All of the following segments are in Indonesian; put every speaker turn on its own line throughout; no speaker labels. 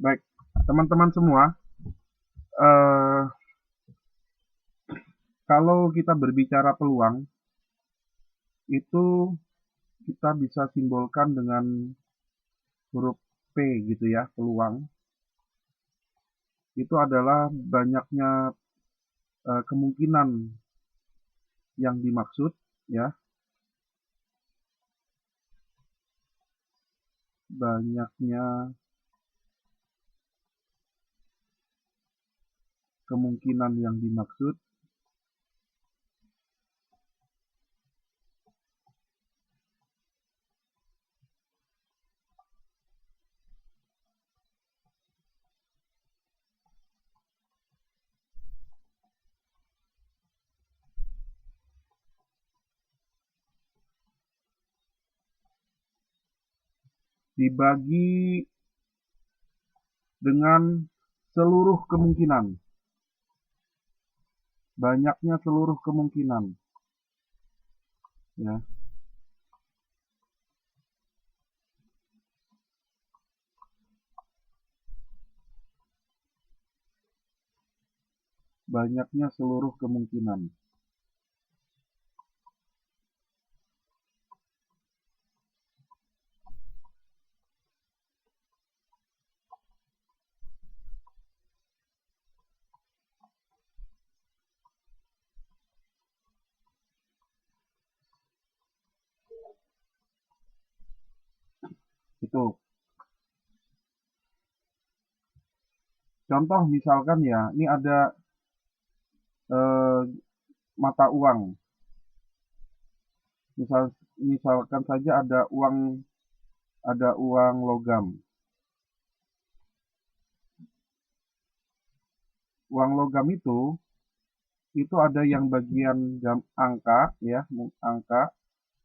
Baik, teman-teman semua, eh, kalau kita berbicara peluang, itu kita bisa simbolkan dengan huruf P gitu ya, peluang. Itu adalah banyaknya kemungkinan yang dimaksud, ya, banyaknya kemungkinan yang dimaksud, dibagi dengan seluruh kemungkinan, banyaknya seluruh kemungkinan, ya, banyaknya seluruh kemungkinan. Itu contoh misalkan ya, ini ada eh, mata uang. Misalkan saja ada uang logam. Uang logam itu ada yang bagian angka ya, angka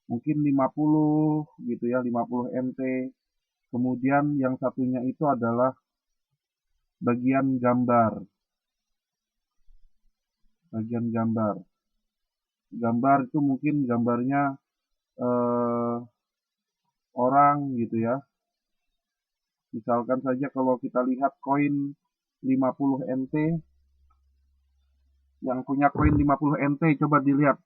mungkin 50 gitu ya, 50 MT. Kemudian yang satunya itu adalah bagian gambar, bagian gambar. Gambar itu mungkin gambarnya eh, orang gitu ya. Misalkan saja kalau kita lihat koin 50 MT, yang punya koin 50 MT coba dilihat.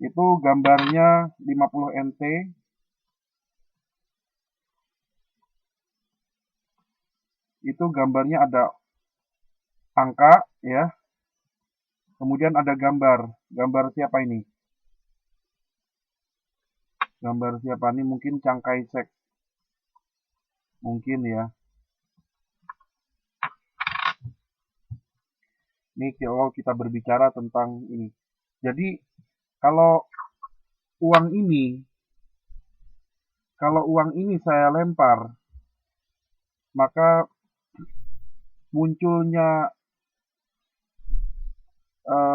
Itu gambarnya 50 MT. Itu gambarnya ada angka ya. Kemudian ada gambar. Gambar siapa ini? Gambar siapa ini? Mungkin Chiang Kai-shek. Mungkin ya. Ini kalau kita berbicara tentang ini. Jadi kalau uang ini, kalau uang ini saya lempar, maka munculnya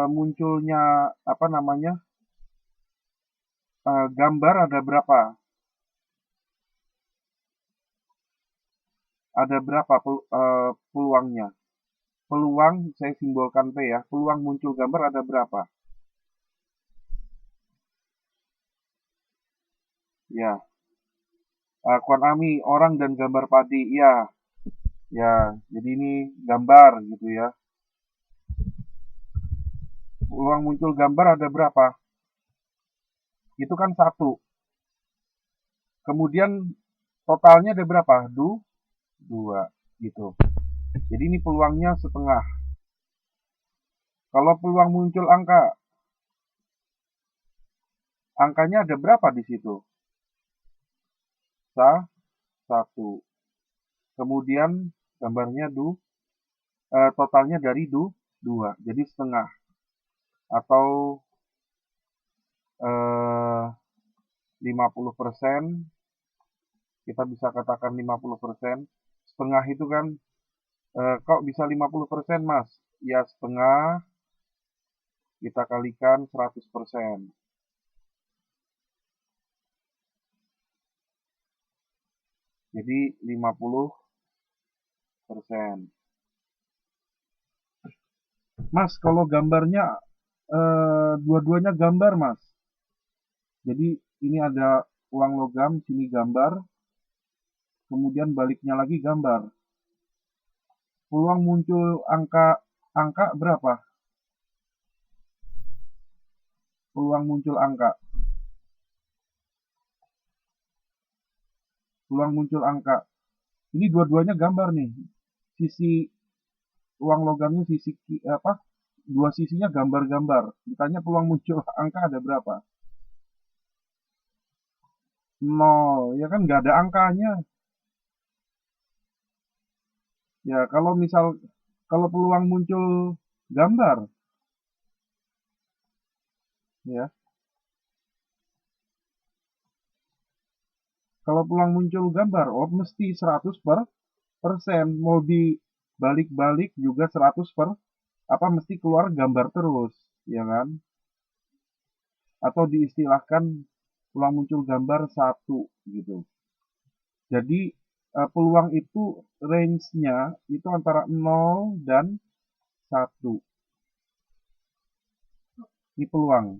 munculnya apa namanya? Gambar ada berapa? Ada berapa peluangnya? Peluang saya simbolkan P ya. Peluang muncul gambar ada berapa? Ya, Kwan Ami, orang dan gambar padi. Ya, ya. Jadi ini gambar gitu ya. Peluang muncul gambar ada berapa? Itu kan satu. Kemudian totalnya ada berapa? Dua gitu. Jadi ini peluangnya setengah. Kalau peluang muncul angka, angkanya ada berapa di situ? Satu. Kemudian gambarnya totalnya dari dua. Jadi setengah atau 50%. Kita bisa katakan 50%. Setengah itu kan kok bisa 50% Mas? Ya setengah kita kalikan 100%. Jadi 50%. Mas, kalau gambarnya dua-duanya gambar, Mas. Jadi ini ada uang logam, sini gambar, kemudian baliknya lagi gambar. Peluang muncul angka berapa? Peluang muncul angka. Peluang muncul angka. Ini dua-duanya gambar nih. Sisi uang logamnya sisi apa? Dua sisinya gambar-gambar. Ditanya peluang muncul angka ada berapa? 0. Ya kan nggak ada angkanya. Ya kalau peluang muncul gambar, ya. Kalau peluang muncul gambar, oh mesti 100%. Mau dibalik-balik juga 100 per apa mesti keluar gambar terus, ya kan? Atau diistilahkan peluang muncul gambar satu gitu. Jadi peluang itu range-nya itu antara 0 dan 1. Ini peluang.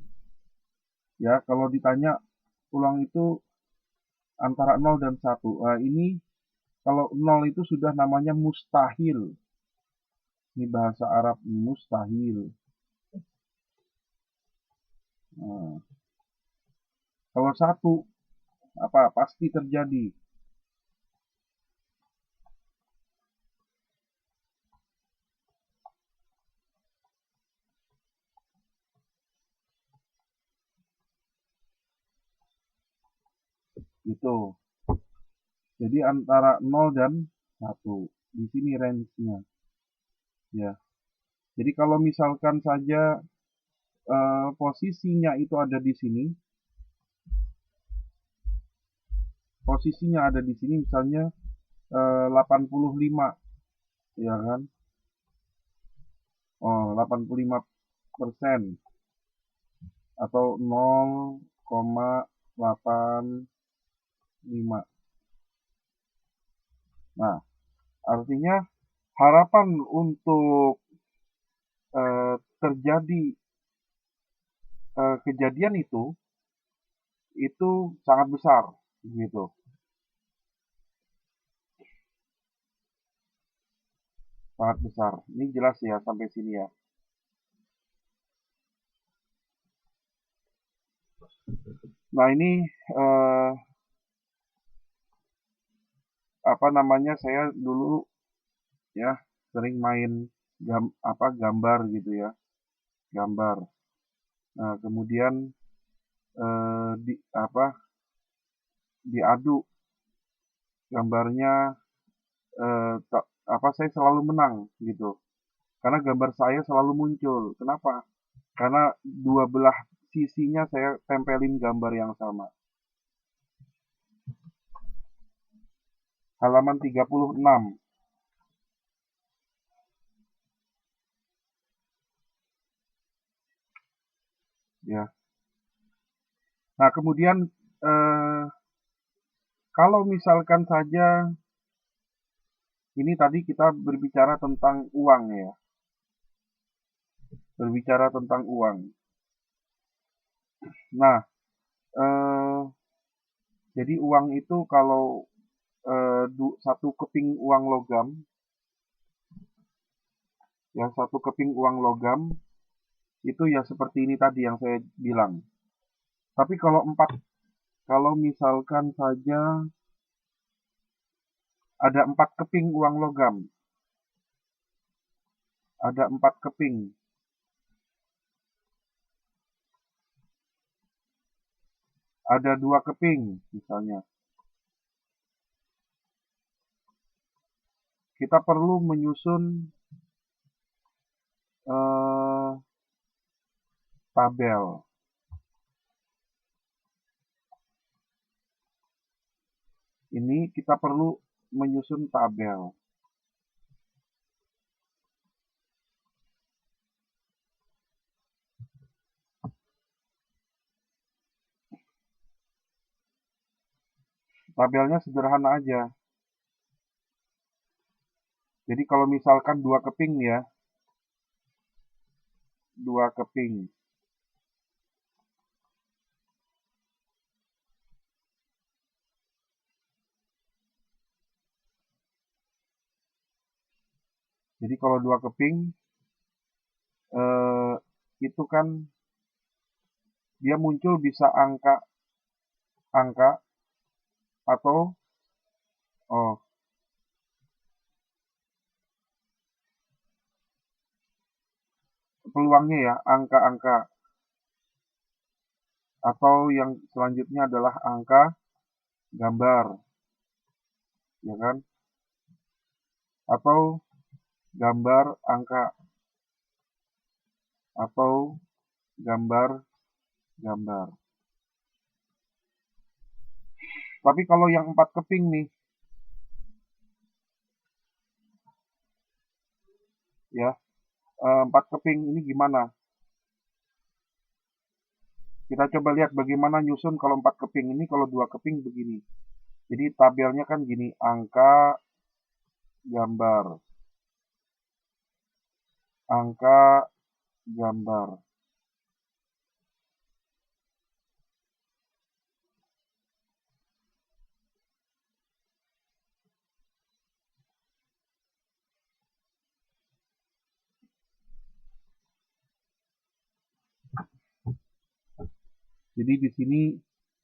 Ya, kalau ditanya peluang itu antara 0 dan 1. Nah, ini kalau 0 itu sudah namanya mustahil. Ini bahasa Arab mustahil. Nah, kalau 1 apa pasti terjadi. Itu. Jadi antara 0 dan 1. Di sini range-nya. Ya. Jadi kalau misalkan saja posisinya itu ada di sini, misalnya 85, ya kan? Oh, 85% atau 0,85. Nah, artinya harapan untuk terjadi kejadian itu sangat besar, gitu. Sangat besar. Ini jelas ya sampai sini ya. Nah ini eh, apa namanya saya dulu ya sering main gambar gitu ya, gambar. Nah kemudian eh, di apa diadu gambarnya saya selalu menang gitu. Karena gambar saya selalu muncul. Kenapa? Karena dua belah sisinya saya tempelin gambar yang sama. Halaman 36. Ya. Nah, kemudian eh, kalau misalkan saja ini tadi kita berbicara tentang uang ya. Berbicara tentang uang. Nah, eh, jadi uang itu kalau satu keping uang logam, ya satu keping uang logam itu ya seperti ini tadi yang saya bilang. Tapi kalau misalkan saja ada 4 keping uang logam, ada 4 keping, ada 2 keping misalnya. Kita perlu menyusun eh, tabel. Ini kita perlu menyusun tabel. Tabelnya sederhana aja. Jadi kalau misalkan dua keping nih ya, dua keping. Jadi kalau dua keping, eh, itu kan dia muncul bisa angka atau oh peluangnya ya angka-angka atau yang selanjutnya adalah angka gambar, ya kan? Atau gambar angka atau gambar. Tapi kalau yang 4 keping nih, ya, 4 keping ini gimana? Kita coba lihat bagaimana nyusun kalau 4 keping ini, kalau 2 keping begini. Jadi tabelnya kan gini, angka, gambar, angka, gambar. Jadi di sini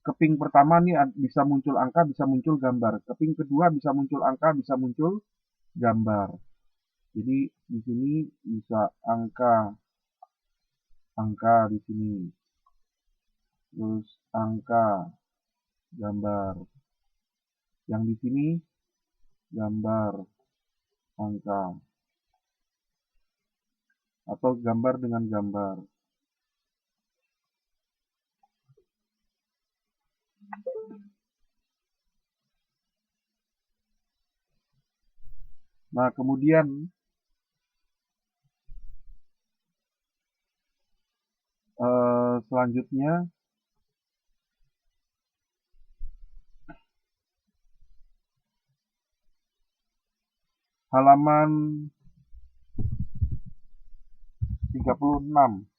keping pertama nih bisa muncul angka, bisa muncul gambar. Keping kedua bisa muncul angka, bisa muncul gambar. Jadi di sini bisa angka di sini. Terus angka, gambar. Yang di sini gambar, angka. Atau gambar dengan gambar. Nah, kemudian selanjutnya halaman 36.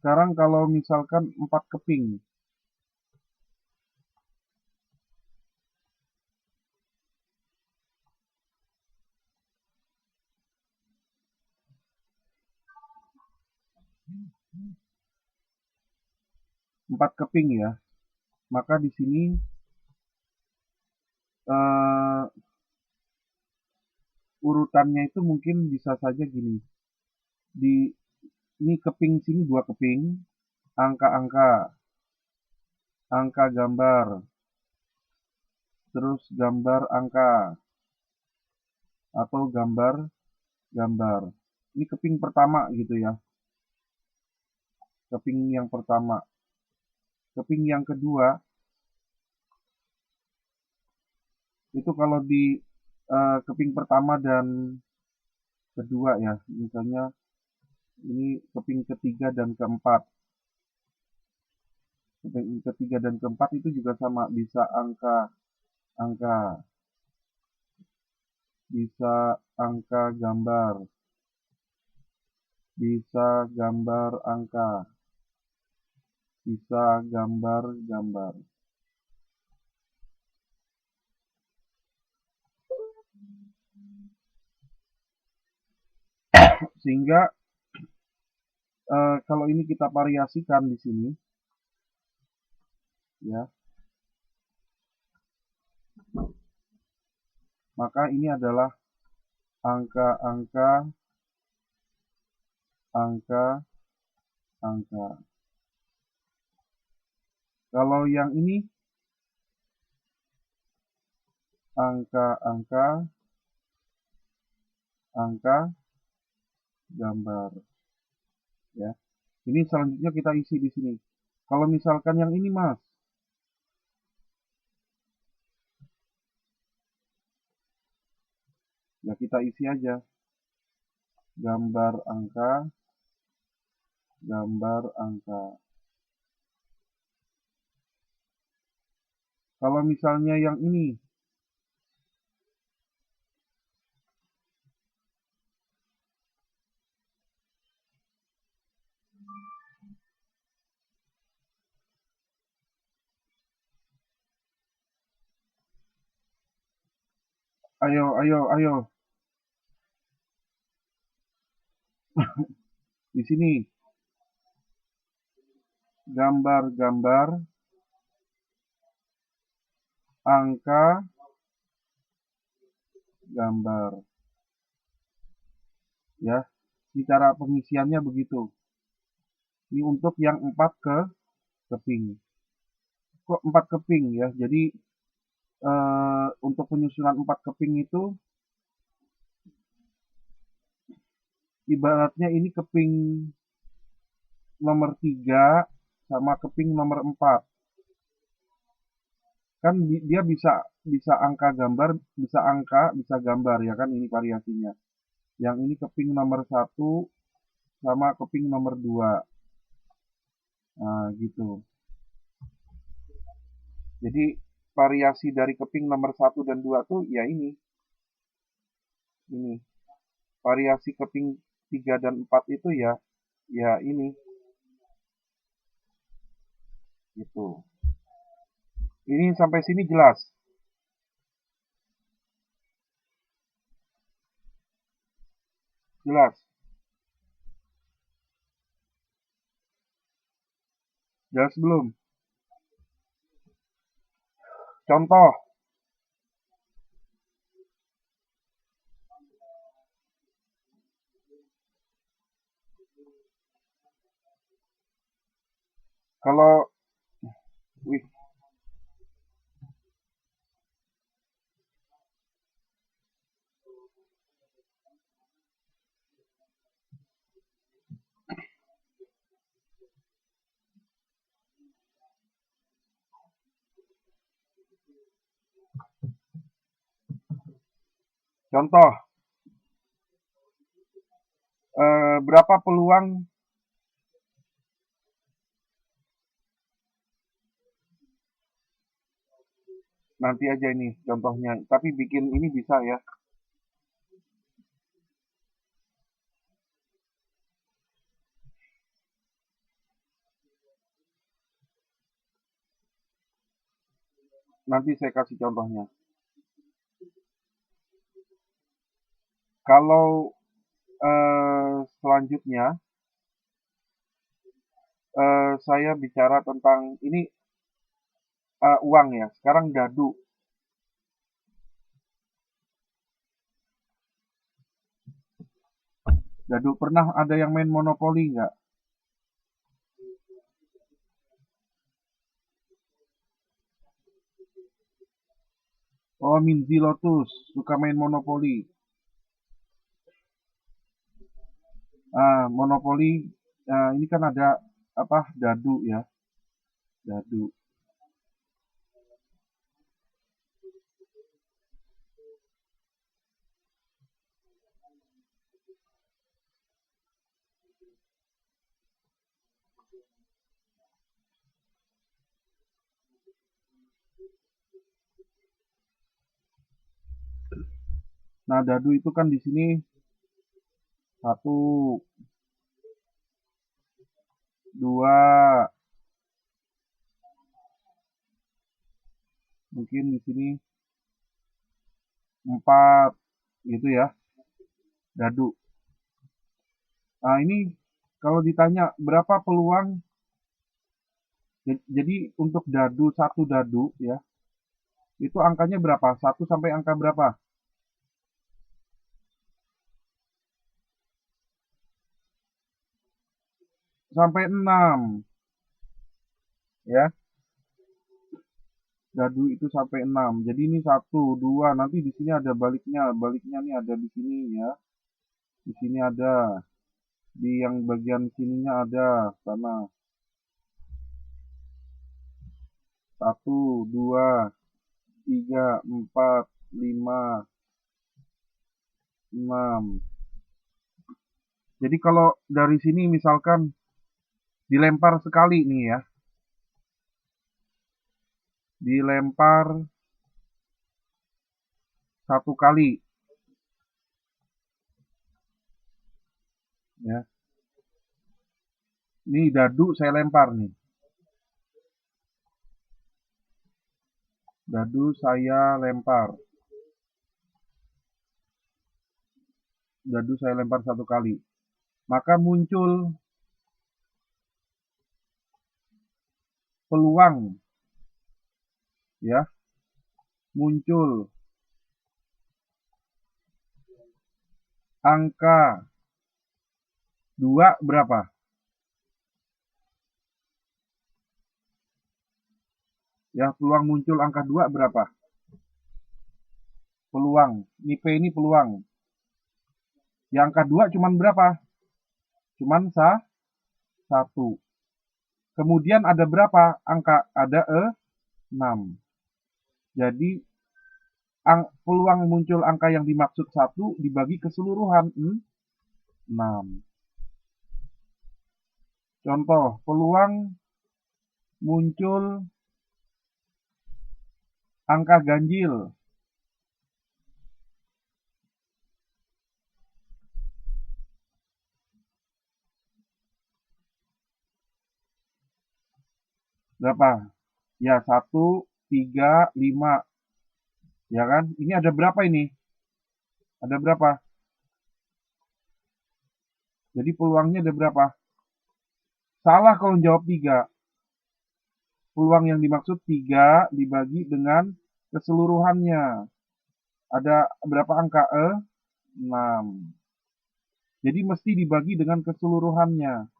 Sekarang kalau misalkan 4 keping. Empat keping ya. Maka di sini eh, urutannya itu mungkin bisa saja gini. Di ini keping sini 2 keping, angka-angka, angka gambar, terus gambar angka atau gambar. Ini keping pertama gitu ya. Keping yang pertama. Keping yang kedua itu kalau di keping pertama dan kedua ya, misalnya ini keping ketiga dan keempat. Keping ketiga dan keempat itu juga sama, bisa angka, bisa angka gambar, bisa gambar angka, bisa gambar. Sehingga kalau ini kita variasikan di sini, ya, maka ini adalah angka-angka, angka. Kalau yang ini angka-angka, angka, gambar, ya. Ini selanjutnya kita isi di sini. Kalau misalkan yang ini, Mas, ya kita isi aja. Gambar angka, gambar angka. Kalau misalnya yang ini, ayo, ayo, ayo, di sini gambar-gambar angka gambar, ya. Ini cara pengisiannya begitu. Ini untuk yang 4 keping. Kok 4 keping ya? Jadi untuk penyusunan 4 keping itu ibaratnya ini keping nomor 3 sama keping nomor 4. Kan dia bisa bisa angka gambar, bisa angka, bisa gambar ya kan, ini variasinya. Yang ini keping nomor 1 sama keping nomor 2. Nah, gitu. Jadi variasi dari keping nomor 1 dan 2 tuh ya ini. Ini. Variasi keping 3 dan 4 itu ya ya ini. Gitu. Ini sampai sini jelas. Jelas. Jelas belum? Contoh. Kalau wih, contoh berapa peluang nanti aja ini contohnya. Tapi bikin ini bisa ya. Nanti saya kasih contohnya. Kalau selanjutnya saya bicara tentang ini uang ya. Sekarang dadu. Dadu pernah ada yang main monopoli nggak? Oh, Minzi Lotus suka main monopoli. Monopoli ini kan ada apa dadu ya, dadu. Nah, dadu itu kan di sini satu, dua, mungkin di sini empat, gitu ya, dadu. Nah, ini kalau ditanya berapa peluang, jadi untuk dadu satu dadu ya, itu angkanya berapa? Satu sampai angka berapa? Sampai 6 ya. Dadu itu sampai 6. Jadi ini satu, dua, nanti di sini ada baliknya. Baliknya nih ada di sini ya. Di sini ada. Di yang bagian sininya ada. Sana. Satu, dua, tiga, empat, lima, 6. Jadi kalau dari sini misalkan dilempar sekali nih ya. dilempar 1 kali. Ya. Ini dadu saya lempar nih. Dadu saya lempar. Dadu saya lempar 1 kali. Maka muncul peluang, ya, muncul angka 2 berapa? Ya, peluang muncul angka 2 berapa? Peluang. Ini P ini peluang. Yang angka 2 cuman berapa? Cuman 1. Kemudian ada berapa angka? Ada 6. Jadi peluang muncul angka yang dimaksud 1 dibagi keseluruhan 6. Contoh, peluang muncul angka ganjil. Berapa? Ya, 1, 3, 5. Ya kan? Ini ada berapa ini? Ada berapa? Jadi peluangnya ada berapa? Salah kalau jawab 3. Peluang yang dimaksud 3 dibagi dengan keseluruhannya. Ada berapa angka? 6. Jadi mesti dibagi dengan keseluruhannya.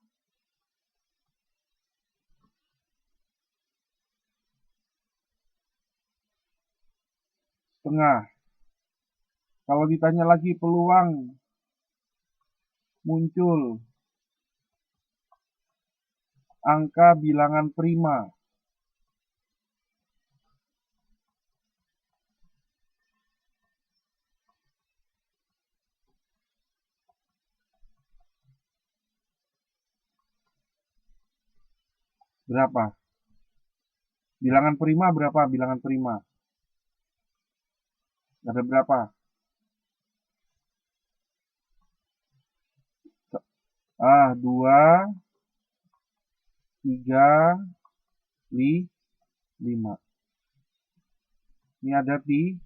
Setengah. Kalau ditanya lagi peluang muncul angka bilangan prima. Berapa? Bilangan prima berapa? Bilangan prima. Ada berapa? 2, 3, 5. Ini ada 3.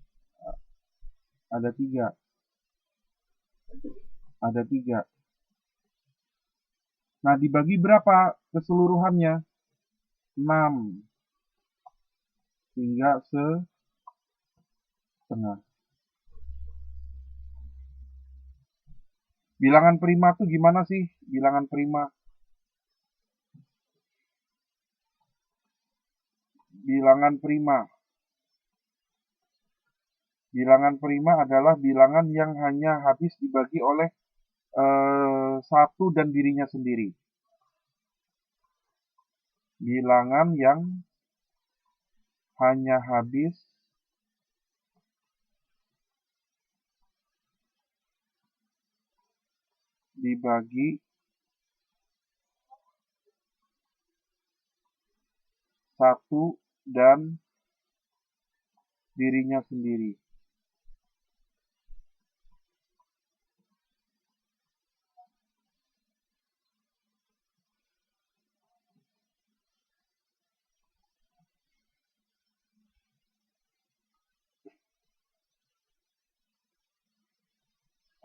Ada 3. Nah, dibagi berapa keseluruhannya? 6. Hingga setengah. Bilangan prima tuh gimana sih? Bilangan prima. Bilangan prima. Bilangan prima adalah bilangan yang hanya habis dibagi oleh 1 dan dirinya sendiri. Bilangan yang hanya habis dibagi 1 dan dirinya sendiri.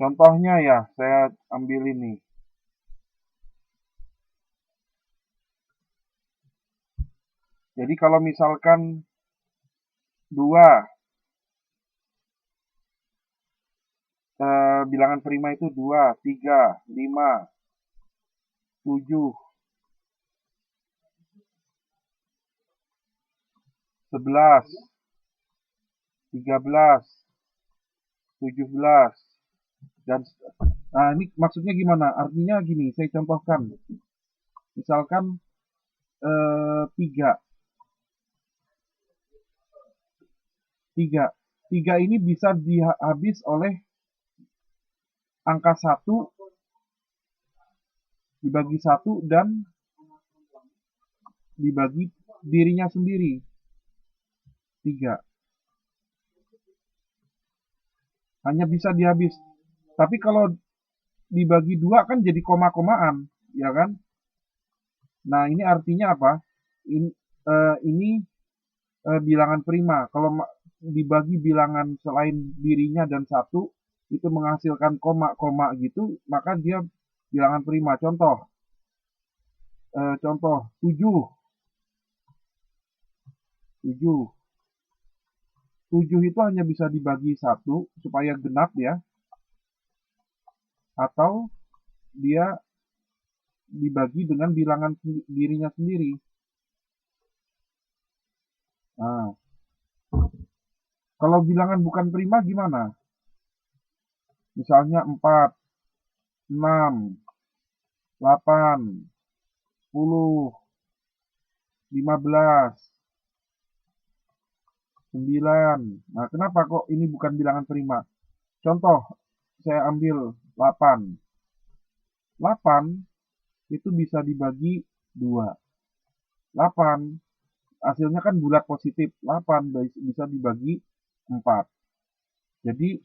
Contohnya ya, saya ambil ini. Jadi kalau misalkan 2, bilangan prima itu 2, 3, 5, 7, 11, 13, 17, dan nah ini maksudnya gimana? Artinya gini, saya contohkan. Misalkan 3. 3 ini bisa dihabis oleh angka 1 dibagi 1 dan dibagi dirinya sendiri. 3. Hanya bisa dihabis. Tapi kalau dibagi 2 kan jadi koma-komaan, ya kan? Nah, ini artinya apa? Ini bilangan prima. Kalau dibagi bilangan selain dirinya dan 1, itu menghasilkan koma-koma gitu, maka dia bilangan prima. Contoh 7. 7. 7 itu hanya bisa dibagi 1 supaya genap ya, atau dia dibagi dengan bilangan dirinya sendiri. Nah, kalau bilangan bukan prima gimana? Misalnya 4, 6, 8, 10, 15, 9. Nah, kenapa kok ini bukan bilangan prima? Contoh, saya ambil 8. 8 itu bisa dibagi 2. 8 hasilnya kan bulat positif. 8 bisa dibagi 4. Jadi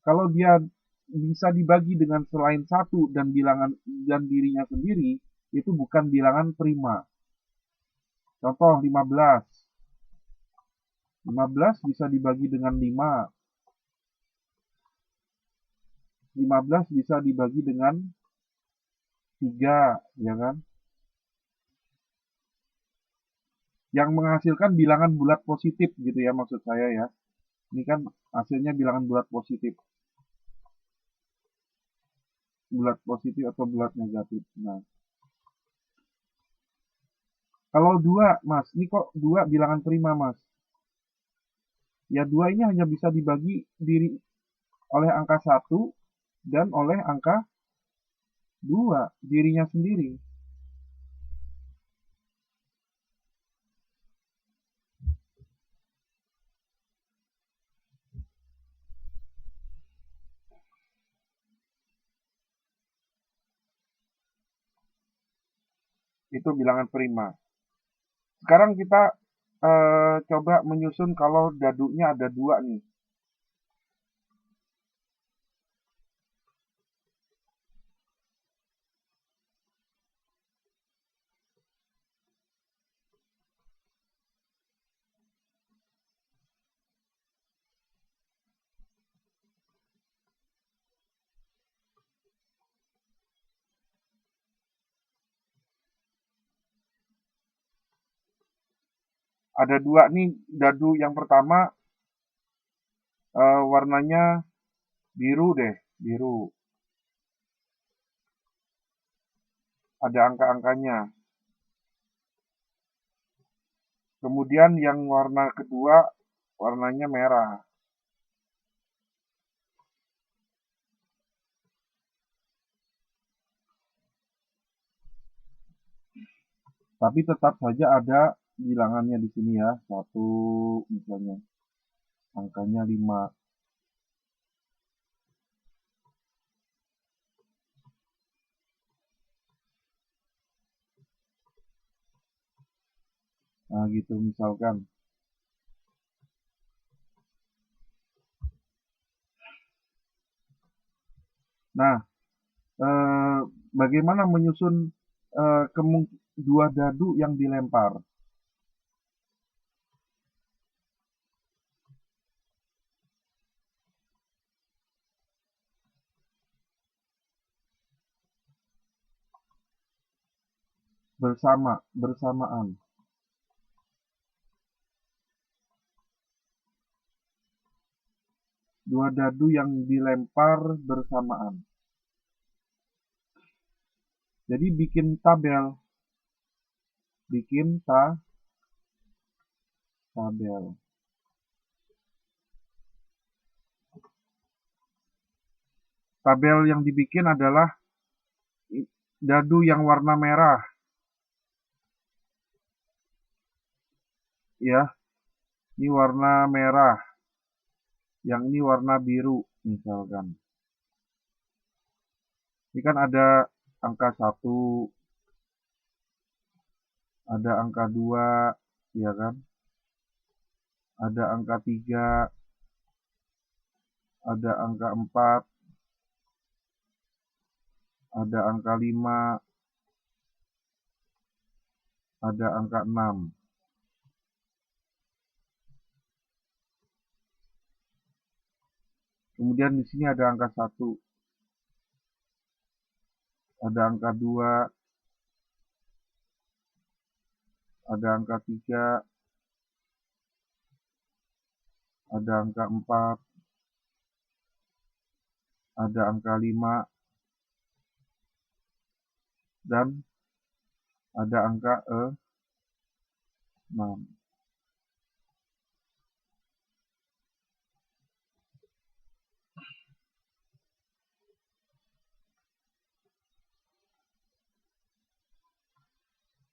kalau dia bisa dibagi dengan selain 1 dan bilangan dan dirinya sendiri, itu bukan bilangan prima. Contoh 15. 15 bisa dibagi dengan 5. 15 bisa dibagi dengan 3, ya kan? Yang menghasilkan bilangan bulat positif gitu ya maksud saya ya. Ini kan hasilnya bilangan bulat positif. Bulat positif atau bulat negatif. Nah, kalau 2, Mas, ini kok 2 bilangan prima, Mas? Ya 2 ini hanya bisa dibagi oleh angka 1 dan oleh angka 2, dirinya sendiri. Itu bilangan prima. Sekarang kita coba menyusun kalau dadunya ada 2 nih. Ada 2 nih dadu yang pertama warnanya biru deh, biru. Ada angka-angkanya. Kemudian yang warna kedua warnanya merah. Tapi tetap saja ada bilangannya di sini ya. 1 misalnya. Angkanya 5. Nah, gitu misalkan. Nah, bagaimana menyusun dua dadu yang dilempar? Bersamaan. Dua dadu yang dilempar bersamaan. Jadi bikin tabel. Tabel. Tabel yang dibikin adalah dadu yang warna merah. Ya, ini warna merah. Yang ini warna biru misalkan. Ini kan ada angka 1, ada angka 2, ya kan? ada angka 3, ada angka 4, ada angka 5, ada angka 6. Kemudian di sini ada angka 1, ada angka 2, ada angka 3, ada angka 4, ada angka 5, dan ada angka 6.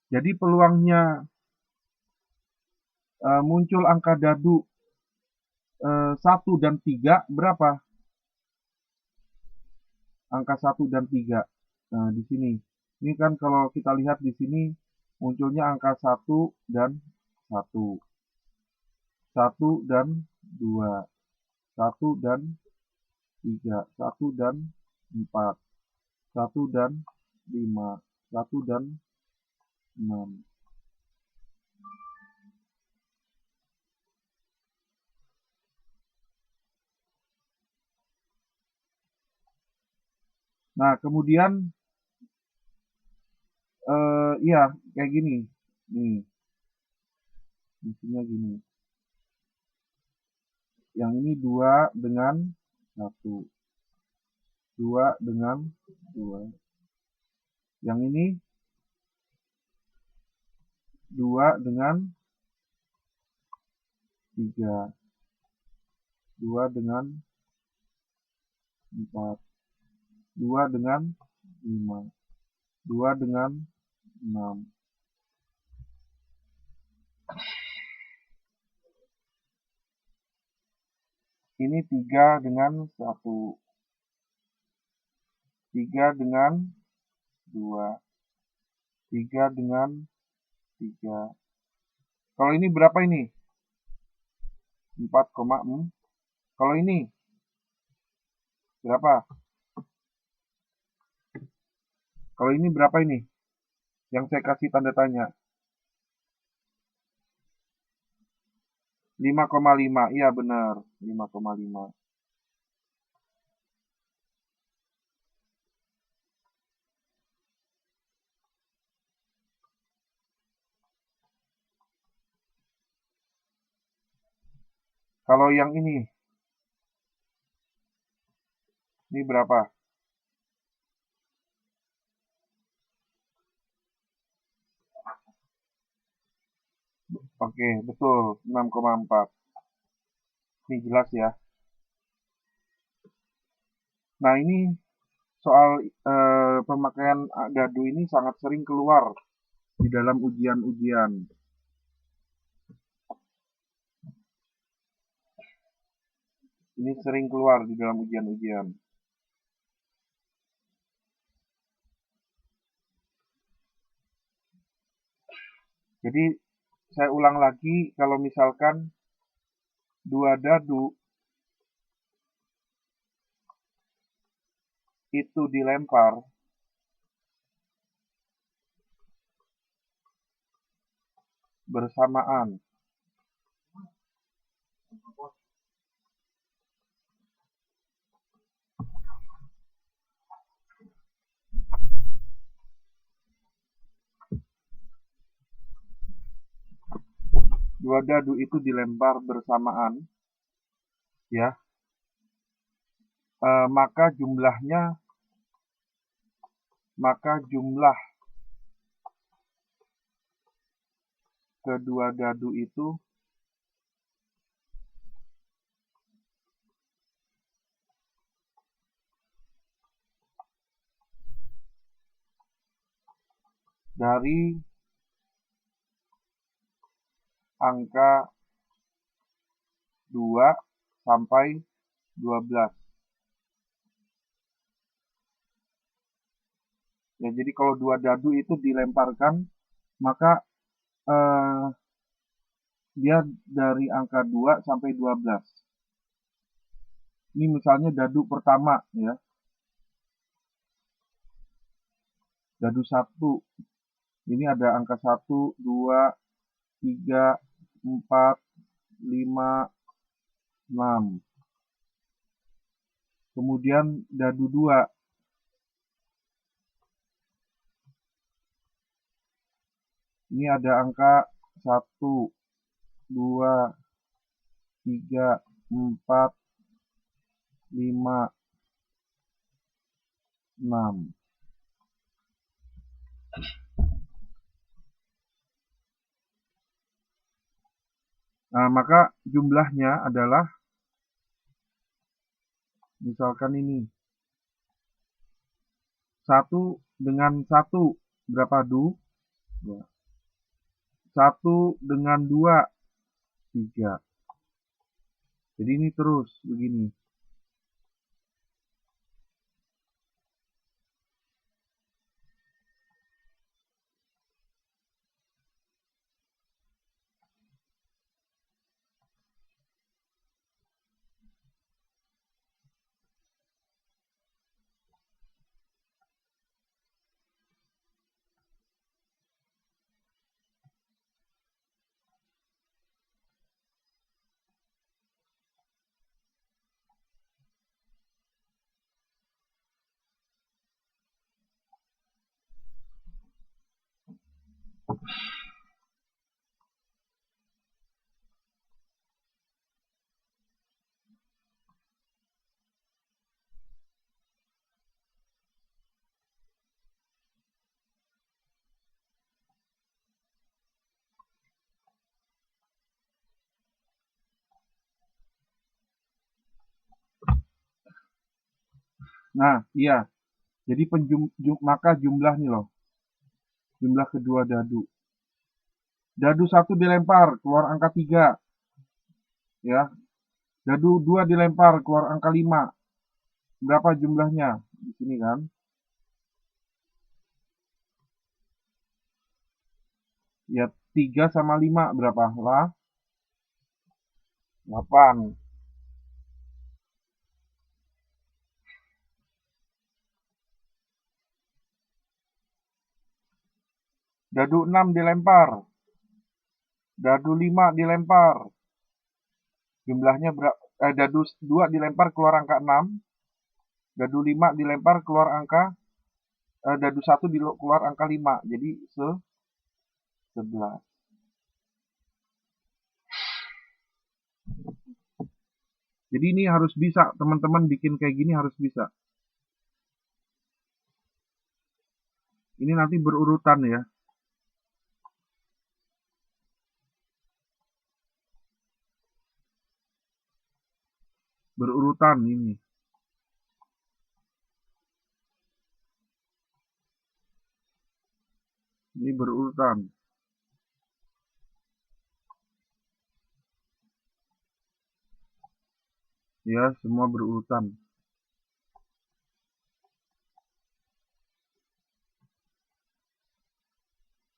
Jadi peluangnya muncul angka dadu 1 dan 3 berapa? Angka 1 dan 3. Nah, di sini. Ini kan kalau kita lihat di sini munculnya angka 1 dan 1. 1 dan 2. 1 dan 3. 1 dan 4. 1 dan 5. 1 dan 6. Nah, kemudian iya kayak gini. Nih, fungsinya gini. Yang ini 2 dengan 1. 2 dengan 2. Yang ini 2 dengan 3. 2 dengan 4. 2 dengan 5. 2 dengan 6. Ini 3 dengan 1. 3 dengan 2. 3 dengan 3. Kalau ini berapa ini? 4,4. Kalau ini berapa? Kalau ini berapa ini? Yang saya kasih tanda tanya. 5,5. Iya benar, 5,5. Kalau yang ini berapa? Oke, betul, 6,4. Ini jelas ya. Nah, ini soal pemakaian dadu ini sangat sering keluar di dalam ujian-ujian. Ini sering keluar di dalam ujian-ujian. Jadi, saya ulang lagi, kalau misalkan dua dadu itu dilempar, bersamaan. Dua dadu itu dilempar bersamaan, ya, maka jumlah kedua dadu itu dari angka 2 sampai 12. Ya, jadi kalau dua dadu itu dilemparkan, maka dia dari angka 2 sampai 12. Ini misalnya dadu pertama ya. Dadu 1. Ini ada angka 1, 2, 3, 4, 5, 6. Kemudian dadu 2. Ini ada angka 1, 2, 3, 4, 5, 6. Nah, maka jumlahnya adalah misalkan ini 1 dengan 1 berapa du? 1 dengan 2 3. Jadi ini terus begini. Nah, iya. Jadi maka jumlah nih loh. Jumlah kedua dadu. Dadu 1 dilempar, keluar angka 3. Ya. Dadu 2 dilempar, keluar angka 5. Berapa jumlahnya? Di sini kan. Ya, 3 sama 5 berapa? Lah? 8. Dadu 6 dilempar. Dadu 5 dilempar. Jumlahnya berapa? Dadu 2 dilempar keluar angka 6. Dadu 5 dilempar keluar angka dadu 1 keluar angka 5. Jadi 11. Jadi ini harus bisa, teman-teman bikin kayak gini harus bisa. Ini nanti berurutan ya. Berurutan ini. Ini berurutan. Ya, semua berurutan.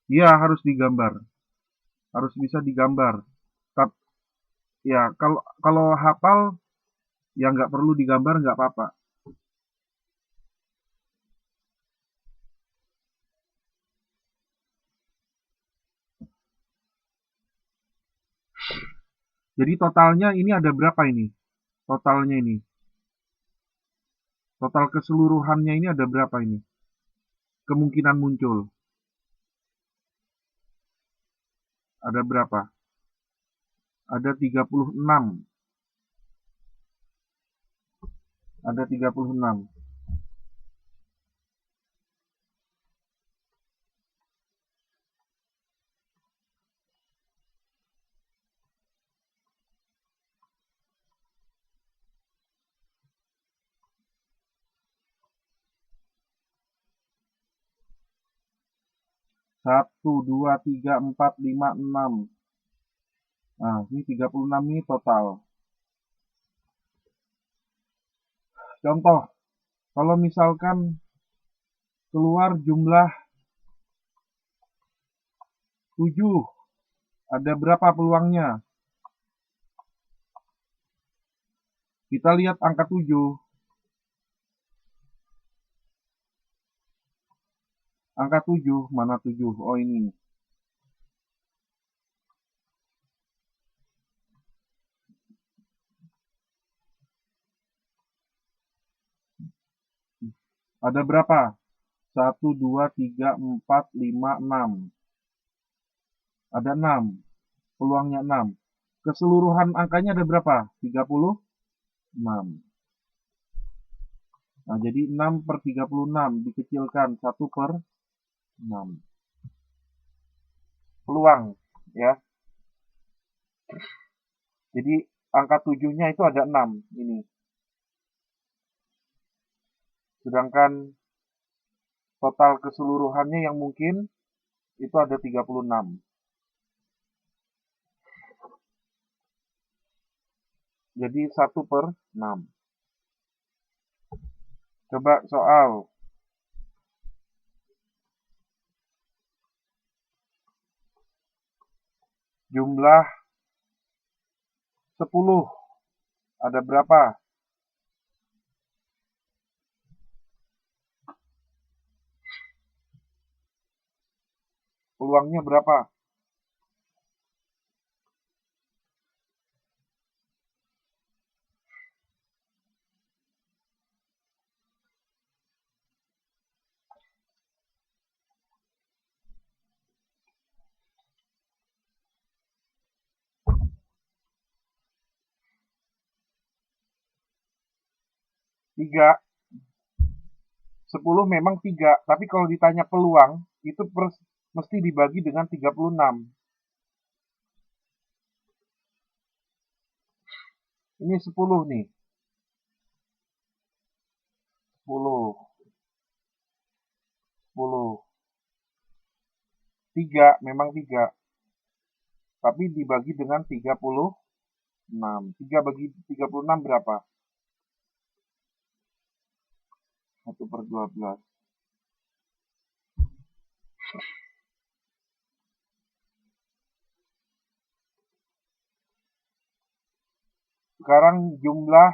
Iya, harus digambar. Harus bisa digambar. Ya, kalau hafal ya nggak perlu digambar, nggak apa-apa. Jadi totalnya ini ada berapa ini? Totalnya ini. Total keseluruhannya ini ada berapa ini? Kemungkinan muncul. Ada berapa? Ada 36. Ada 36. 1, 2, 3, 4, 5, 6. Nah, ini 36 ini total. Contoh, kalau misalkan keluar jumlah 7 Ada berapa peluangnya? Kita lihat angka 7. Angka 7, mana 7? Oh, ini. Ada berapa? 1, 2, 3, 4, 5, 6. Ada 6. Peluangnya 6. Keseluruhan angkanya ada berapa? 36. Nah, jadi 6 per 36 dikecilkan 1 per 6. Peluang, ya. Jadi angka 7-nya itu ada 6 ini. Sedangkan total keseluruhannya yang mungkin itu ada 36. Jadi 1 per 6. Coba soal. Jumlah 10. Ada berapa? Peluangnya berapa? Tiga. 10 memang 3, tapi kalau ditanya peluang, itu mesti dibagi dengan 36. Ini 10 nih. 10. 10. 3, memang 3. Tapi dibagi dengan 36. 3 bagi 36 berapa? 1 per 12. Sekarang jumlah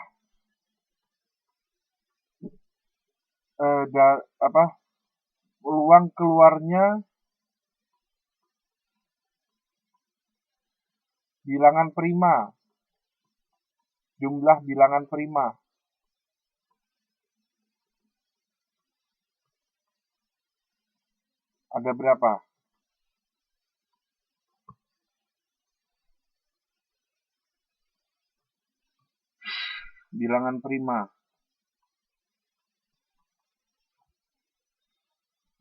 peluang keluarnya bilangan prima. Jumlah bilangan prima. Ada berapa? Bilangan prima.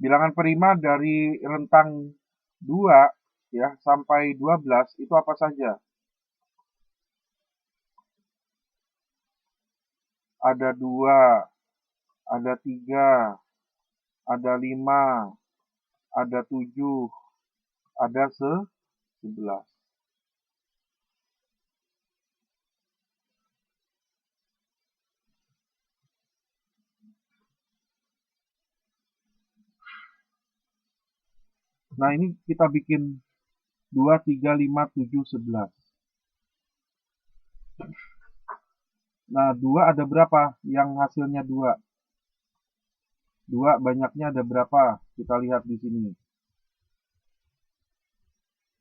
Bilangan prima dari rentang 2 ya sampai 12 itu apa saja? Ada 2, ada 3, ada 5, ada 7, ada 11. Nah, ini kita bikin 2, 3, 5, 7, 11. Nah, 2 ada berapa? Yang hasilnya 2. 2 banyaknya ada berapa? Kita lihat di sini.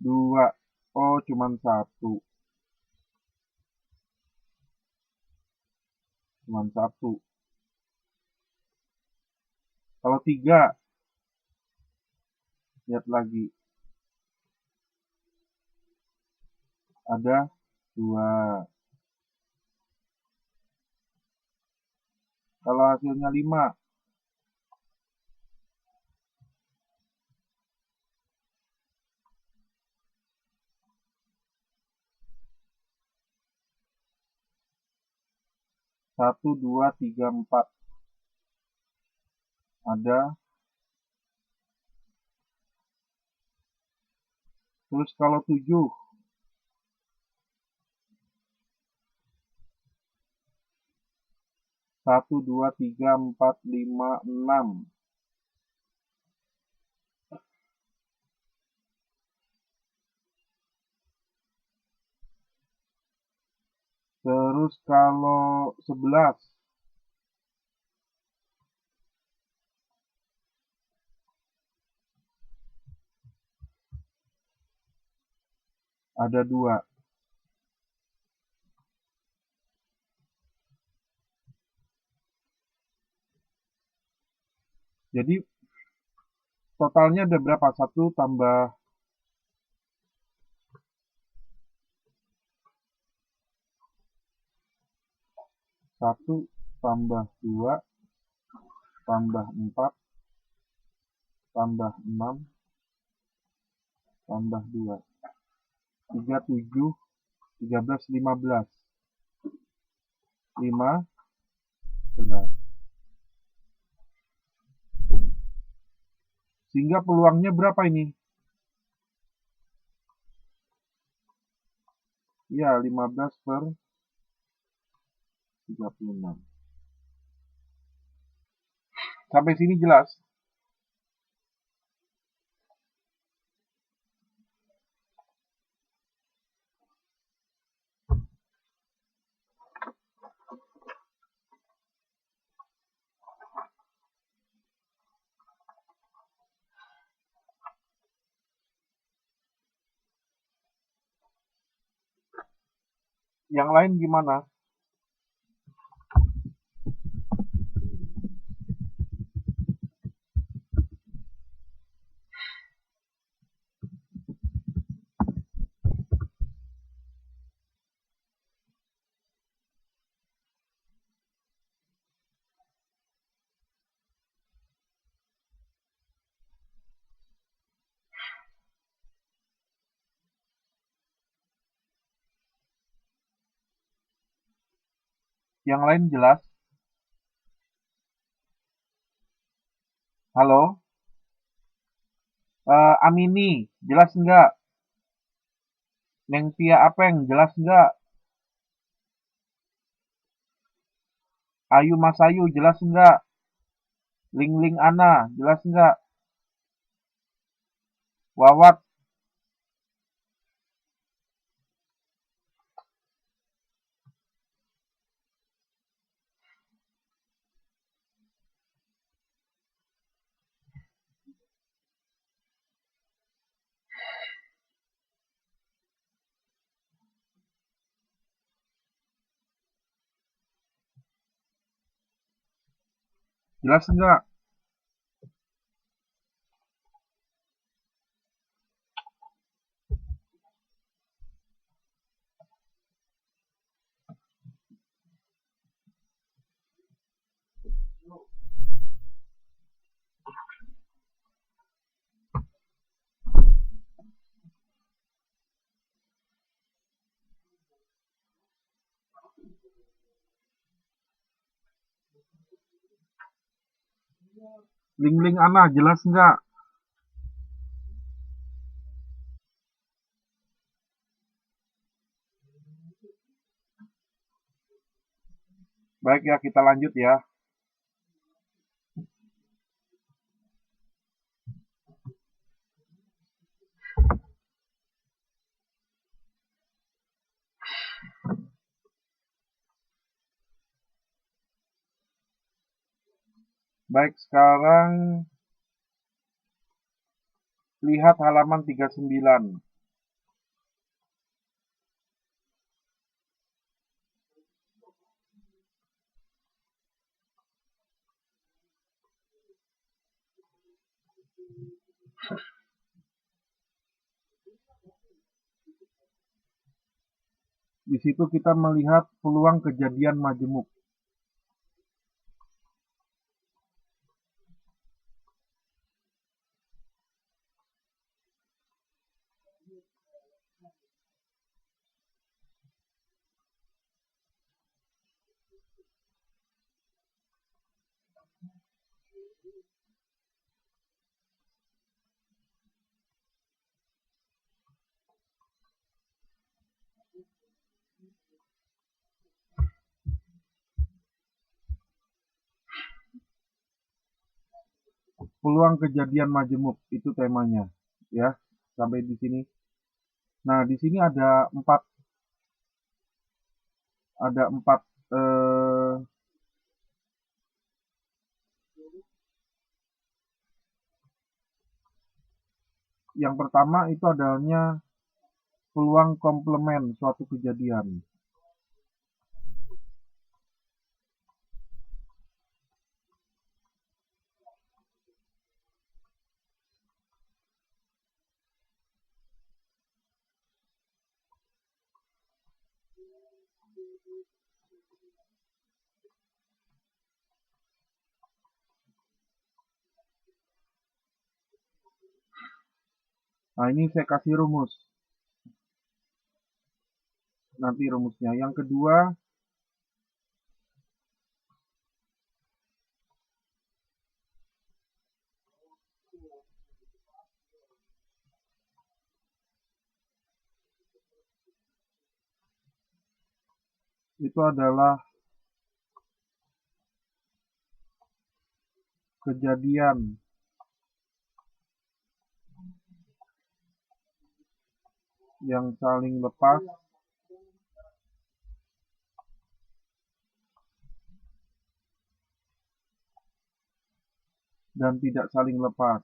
2. Oh, cuman 1. Cuman 1. Kalau 3, lihat lagi. Ada 2. Kalau hasilnya 5, satu, 2, 3, 4. Ada. Terus kalau 7, 1, 2, 3, 4, 5, 6. Terus kalau 11 ada 2. Jadi totalnya ada berapa? 1 tambah 1 tambah 2 tambah 4 tambah 6 tambah 2. 3, 7, 13, 15. 15. Sehingga peluangnya berapa ini? Ya, 15/36. Sampai sini jelas? Yang lain gimana? Yang lain jelas? Halo? Amini, jelas enggak? Neng Tia Apeng, jelas enggak? Ayu Mas Ayu, jelas enggak? Ling Ling Ana, jelas enggak? Wawat, jelas enggak? Ling Ling Ana, jelas enggak? Baik ya, kita lanjut ya. Baik, sekarang lihat halaman 39. Di situ kita melihat peluang kejadian majemuk. Peluang kejadian majemuk itu temanya, ya. Sampai di sini. Nah, di sini ada 4 ada 4 yang pertama itu adanya peluang komplement suatu kejadian. Nah, ini saya kasih rumus. Nanti rumusnya. Yang kedua, itu adalah kejadian yang saling lepas dan tidak saling lepas.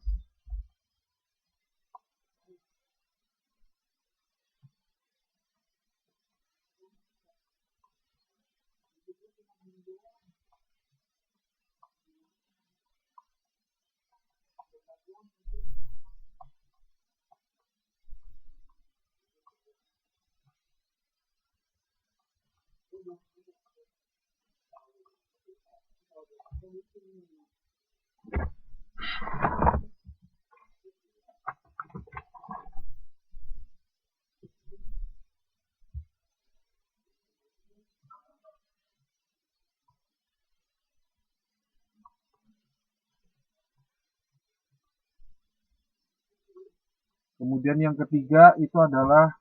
Kemudian yang ketiga itu adalah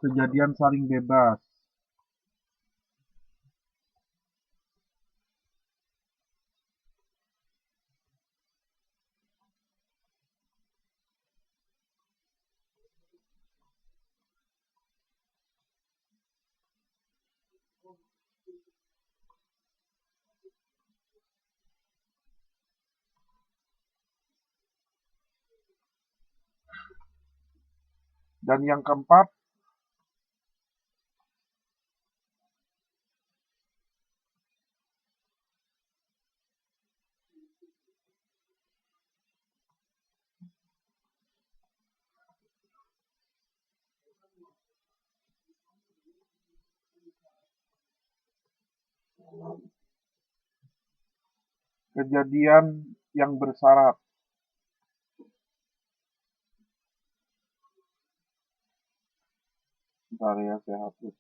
kejadian saling bebas. Dan yang keempat, kejadian yang bersyarat. Bentar ya, saya hapus.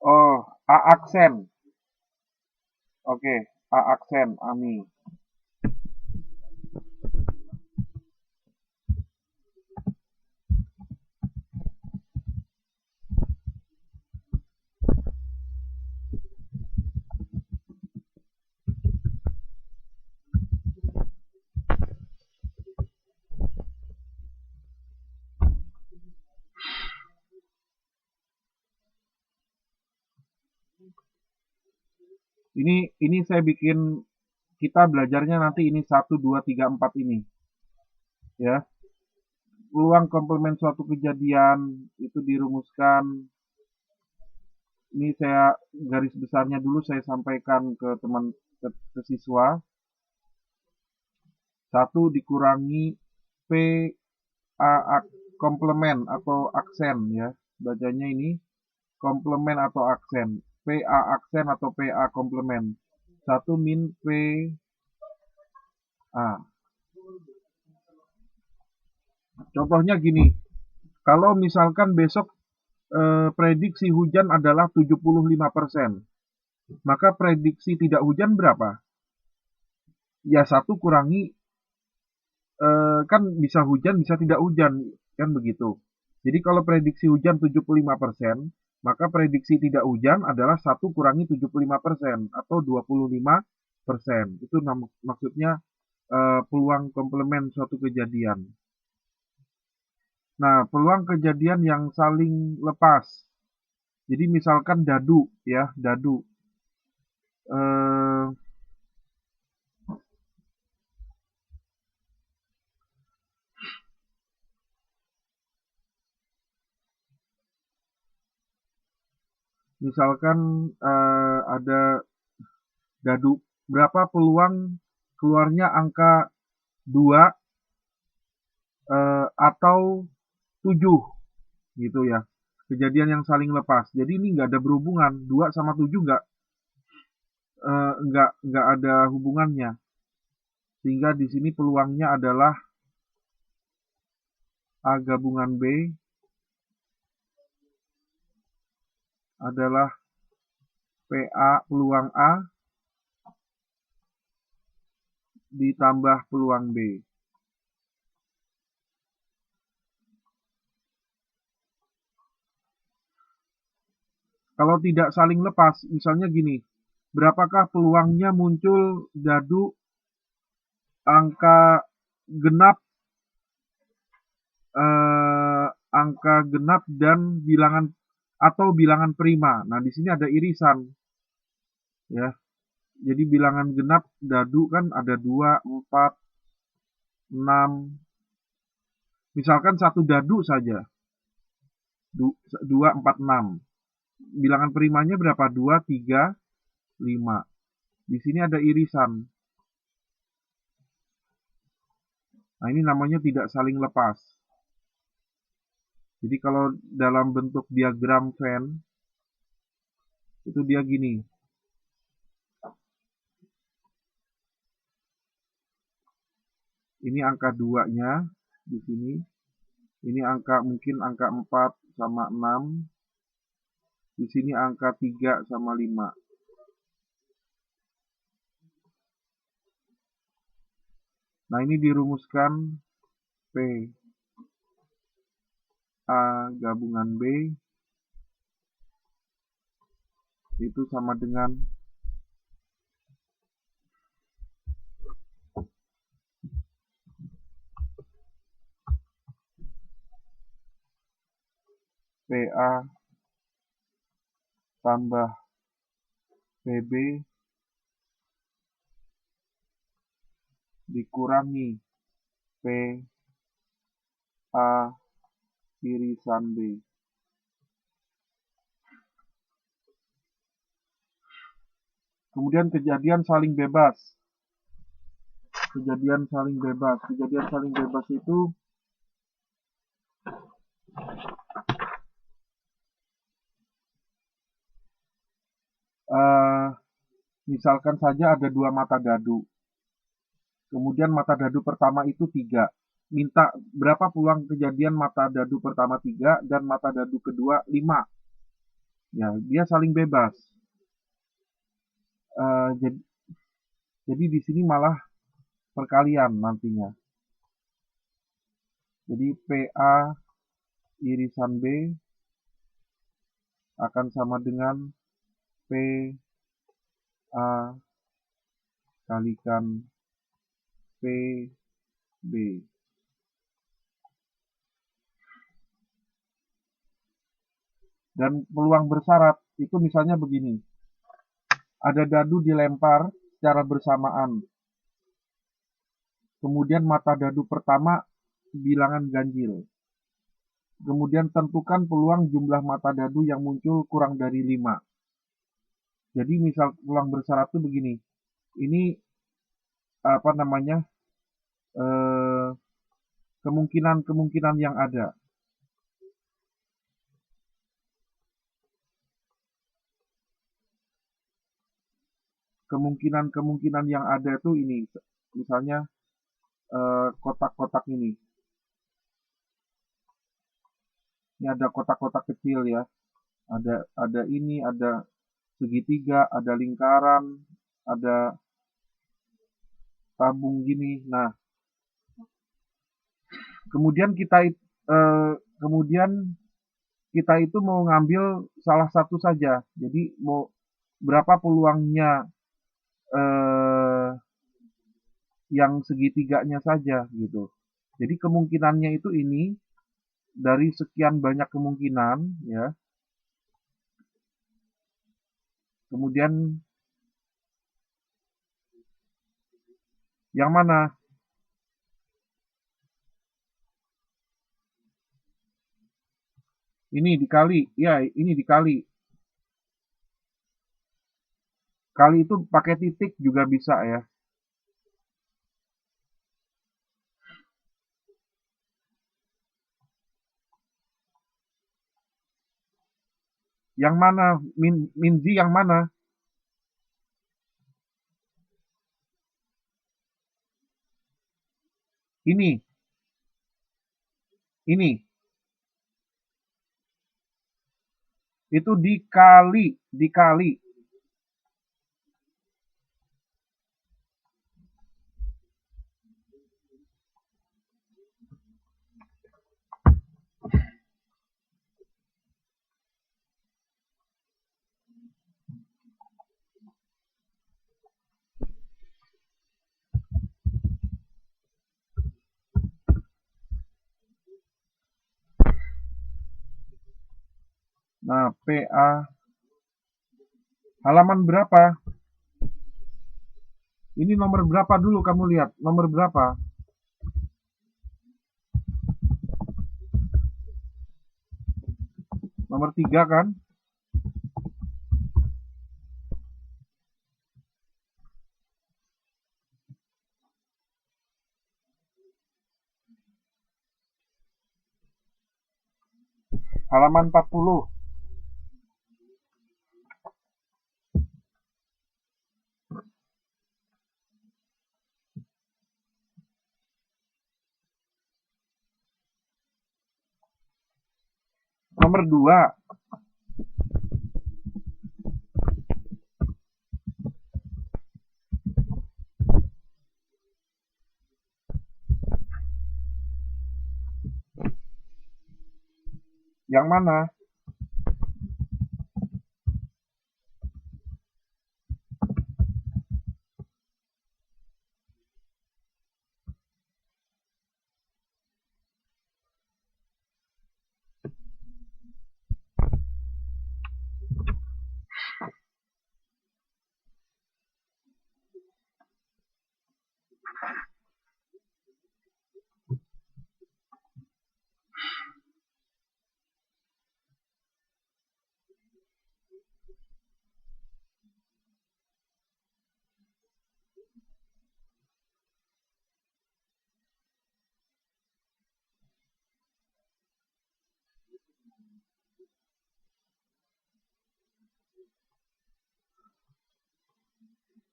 Oh, A aksen. Oke, A aksen, Ami. Ini saya bikin, kita belajarnya nanti ini 1, 2, 3, 4 ini. Ya. Peluang komplement suatu kejadian itu dirumuskan. Ini saya garis besarnya dulu saya sampaikan ke teman ke siswa. 1 dikurangi P A komplement atau aksen ya. Bacanya ini komplement atau aksen. PA aksen atau PA komplement. 1 min PA. Contohnya gini, kalau misalkan besok prediksi hujan adalah 75%, maka prediksi tidak hujan berapa? Ya satu kurangi, kan bisa hujan, bisa tidak hujan, kan begitu. Jadi kalau prediksi hujan 75%, maka prediksi tidak hujan adalah satu kurangi 75% atau 25%. Itu maksudnya peluang komplement suatu kejadian. Nah, peluang kejadian yang saling lepas. Jadi misalkan dadu ya, dadu. Eh, Misalkan ada dadu, berapa peluang keluarnya angka 2 atau 7 gitu ya. Kejadian yang saling lepas. Jadi ini nggak ada berhubungan. 2 sama 7 nggak ada hubungannya. Sehingga di sini peluangnya adalah A gabungan B adalah PA peluang A ditambah peluang B. Kalau tidak saling lepas, misalnya gini, berapakah peluangnya muncul dadu angka genap angka genap dan bilangan atau bilangan prima. Nah, di sini ada irisan ya. Jadi bilangan genap dadu kan ada 2, 4, 6. Misalkan satu dadu saja. 2, 4, 6. Bilangan primanya berapa? 2, 3, 5. Di sini ada irisan. Nah, ini namanya tidak saling lepas. Jadi kalau dalam bentuk diagram Venn, itu dia gini. Ini angka 2-nya di sini. Ini angka mungkin angka 4 sama 6. Di sini angka 3 sama 5. Nah, ini dirumuskan P A gabungan B itu sama dengan PA tambah PB dikurangi PA irisan B. Kemudian kejadian saling bebas. Kejadian saling bebas. Kejadian saling bebas itu misalkan saja ada 2 mata dadu. Kemudian mata dadu pertama itu 3. Minta berapa peluang kejadian mata dadu pertama 3 dan mata dadu kedua 5. Ya, dia saling bebas. Jadi, di sini malah perkalian nantinya. Jadi PA irisan B akan sama dengan PA kalikan PB. Dan peluang bersyarat itu misalnya begini. Ada dadu dilempar secara bersamaan. Kemudian mata dadu pertama bilangan ganjil. Kemudian tentukan peluang jumlah mata dadu yang muncul kurang dari 5. Jadi misal peluang bersyarat itu begini. Ini apa namanya? Kemungkinan-kemungkinan yang ada. Kemungkinan-kemungkinan yang ada itu ini. Misalnya kotak-kotak ini. Ini ada kotak-kotak kecil ya. Ada ini, ada segitiga, ada lingkaran, ada tabung gini. Nah, kemudian kita itu mau ngambil salah satu saja. Jadi mau berapa peluangnya eh, yang segitiganya saja gitu. Jadi kemungkinannya itu ini dari sekian banyak kemungkinan ya. Kemudian yang mana? Ini dikali. Ya, ini dikali. Kali itu pakai titik juga bisa ya. Yang mana? Minzi yang mana? Ini. Ini. Itu dikali. Dikali. Nah, PA. Halaman berapa? Ini nomor berapa dulu kamu lihat? Nomor berapa? Nomor 3 kan? Halaman 40. Nomor 2. Yang mana?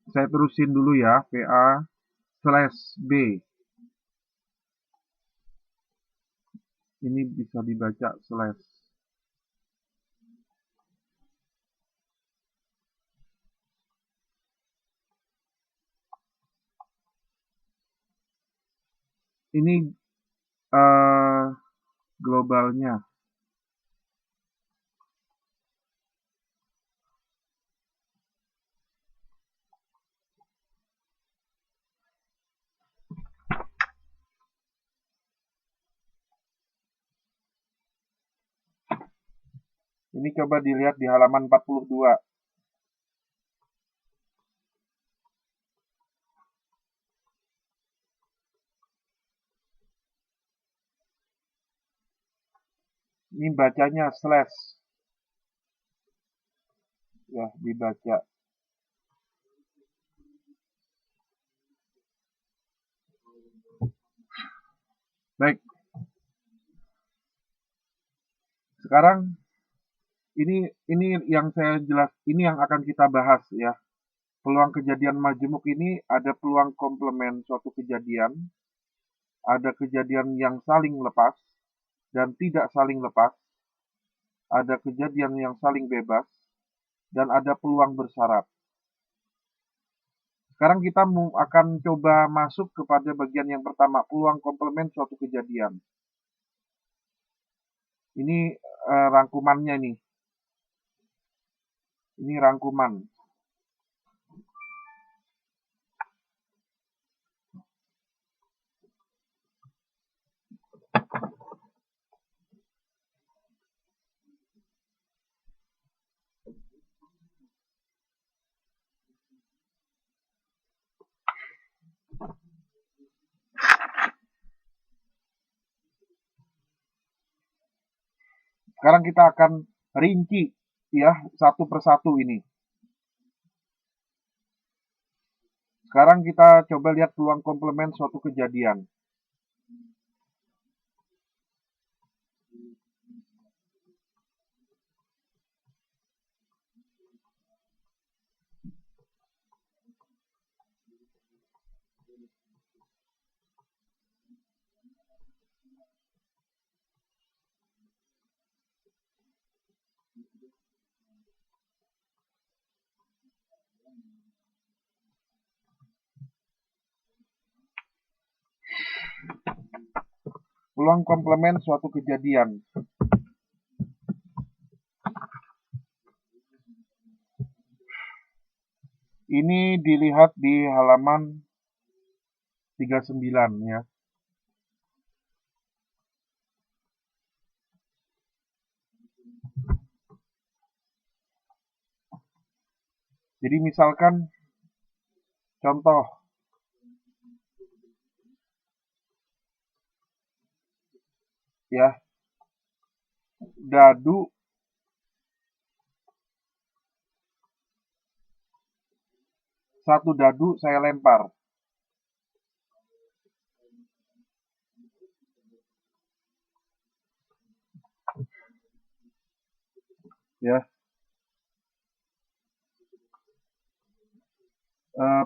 Saya terusin dulu ya. PA/B. Ini bisa dibaca slash. Ini globalnya. Ini coba dilihat di halaman 42. Ini bacanya slash. Ya, dibaca. Baik. Sekarang ini yang saya jelas, ini yang akan kita bahas ya. Peluang kejadian majemuk ini ada peluang komplement suatu kejadian, ada kejadian yang saling lepas dan tidak saling lepas. ada kejadian yang saling bebas, dan ada peluang bersyarat. Sekarang kita akan coba masuk kepada bagian yang pertama, peluang komplement suatu kejadian. Ini rangkumannya nih. Ini rangkuman. Sekarang kita akan rinci ya satu persatu ini. Sekarang kita coba lihat peluang komplement suatu kejadian. Peluang komplement suatu kejadian. Ini dilihat di halaman 39 ya. Jadi misalkan contoh ya, dadu satu dadu saya lempar. Ya.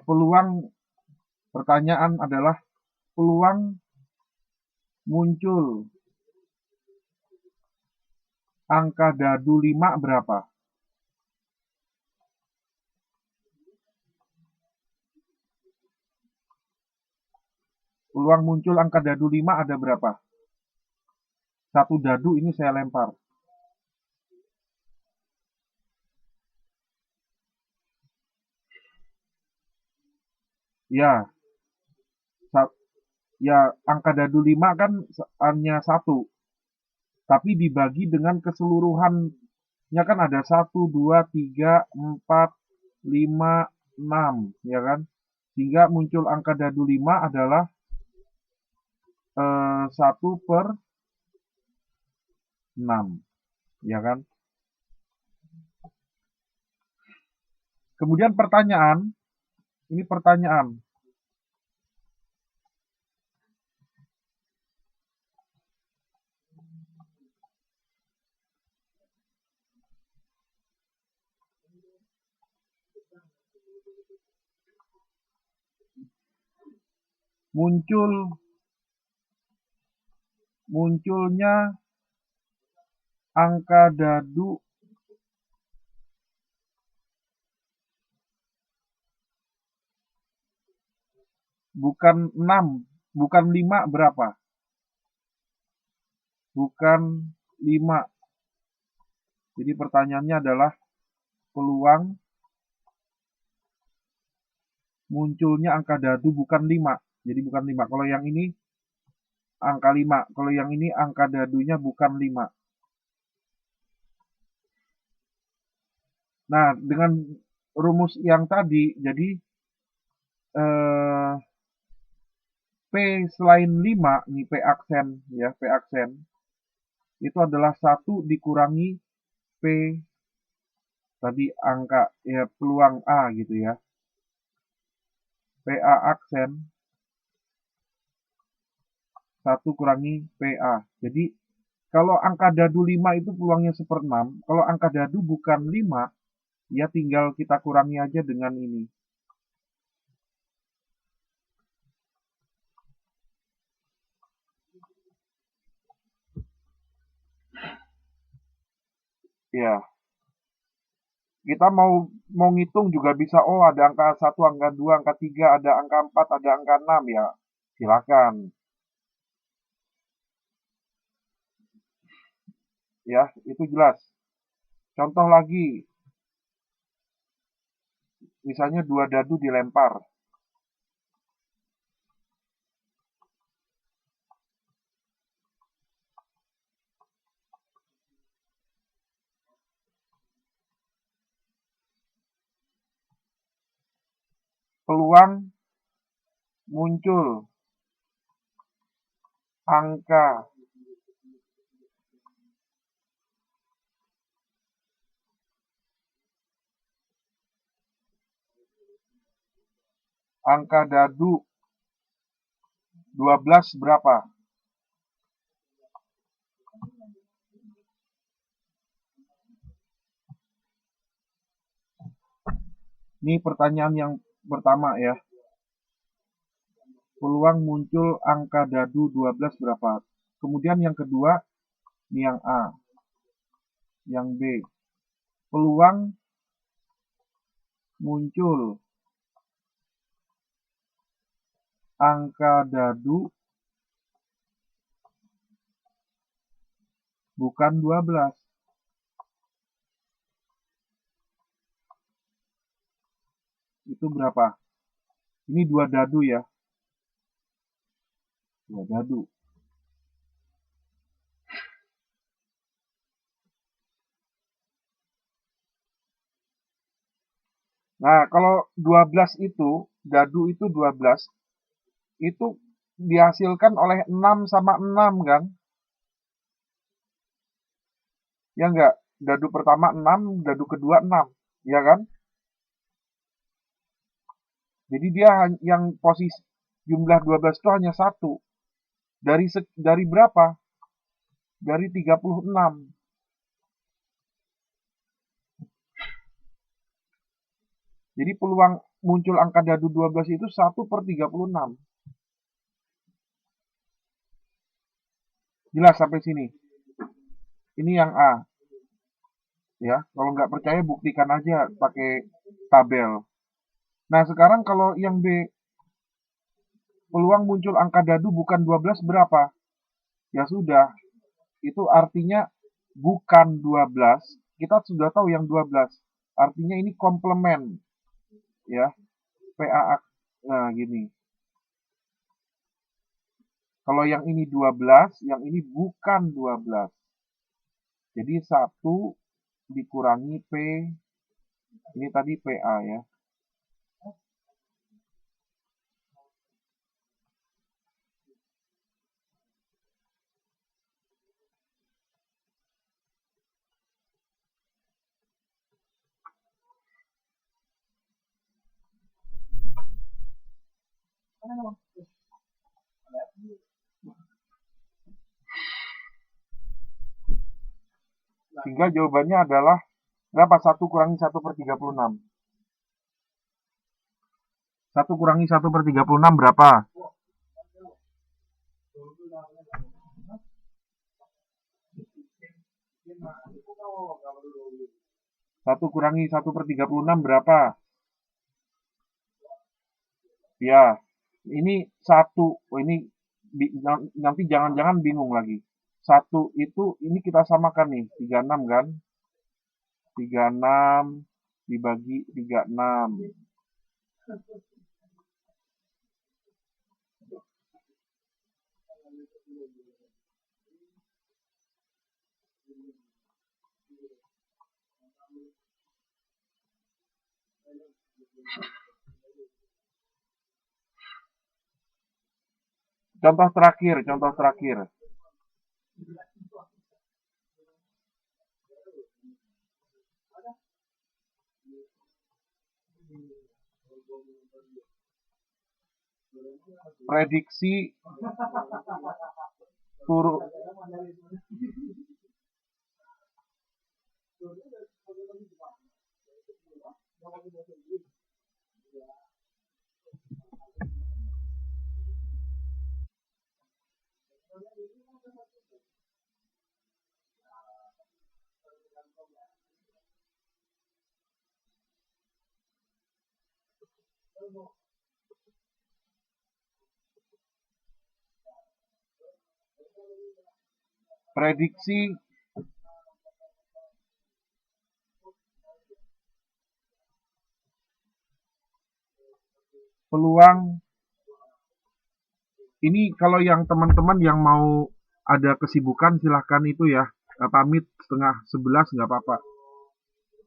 Peluang pertanyaan adalah peluang muncul angka dadu 5 berapa? Peluang muncul angka dadu 5 ada berapa? Satu dadu ini saya lempar. Ya, ya angka dadu 5 kan hanya satu. Tapi dibagi dengan keseluruhannya kan ada 1, 2, 3, 4, 5, 6, ya kan? Sehingga muncul angka dadu 5 adalah 1/6, ya kan? Kemudian ini pertanyaan. Munculnya angka dadu bukan 6, bukan 5 berapa? Bukan 5. Jadi pertanyaannya adalah peluang munculnya angka dadu bukan 5. Jadi bukan 5. Kalau yang ini angka 5. Kalau yang ini angka dadunya bukan 5. Nah, dengan rumus yang tadi, jadi P selain 5, ini P aksen ya, P aksen itu adalah 1 dikurangi P tadi angka ya peluang A gitu ya. PA aksen 1 kurangi PA. Jadi kalau angka dadu 5 itu peluangnya 1/6. Kalau angka dadu bukan 5, ya tinggal kita kurangi aja dengan ini. Ya, kita mau mau ngitung juga bisa. Oh, ada angka 1, angka 2, angka 3, ada angka 4, ada angka 6 ya. Silakan. Ya, itu jelas. Contoh lagi, misalnya 2 dadu dilempar. Peluang muncul angka dadu 12 berapa? Ini pertanyaan yang pertama ya. Peluang muncul angka dadu 12 berapa? Kemudian yang kedua, ini yang A. Yang B. Peluang muncul angka dadu bukan 12. Itu berapa? Ini 2 dadu ya. 2 dadu. Nah, kalau 12 itu, dadu itu 12, itu dihasilkan oleh 6 sama 6 kan? Ya enggak? Dadu pertama 6, dadu kedua 6. Ya kan? Jadi dia yang posisi jumlah 12 itu hanya satu. Dari berapa? Dari 36. Jadi peluang muncul angka dadu 12 itu 1/36. Jelas sampai sini? Ini yang A. Ya, kalau nggak percaya buktikan aja pakai tabel. Nah, sekarang kalau yang B, peluang muncul angka dadu bukan 12 berapa? Ya sudah, itu artinya bukan 12. Kita sudah tahu yang 12. Artinya ini komplement. Ya, PA. Nah, gini. Kalau yang ini 12, yang ini bukan 12. Jadi 1 dikurangi P, ini tadi PA ya. Sehingga jawabannya adalah berapa? 1 kurangi 1/36. 1 kurangi 1/36 berapa? 1 kurangi 1/36 berapa? Ya, ini 1. Oh, ini nanti jangan-jangan bingung lagi. 1 itu ini kita samakan nih, 36 kan? 36 dibagi 36. Contoh terakhir. Prediksi turun. Prediksi peluang ini kalau yang teman-teman yang mau ada kesibukan silahkan itu ya, pamit setengah 11 nggak apa-apa.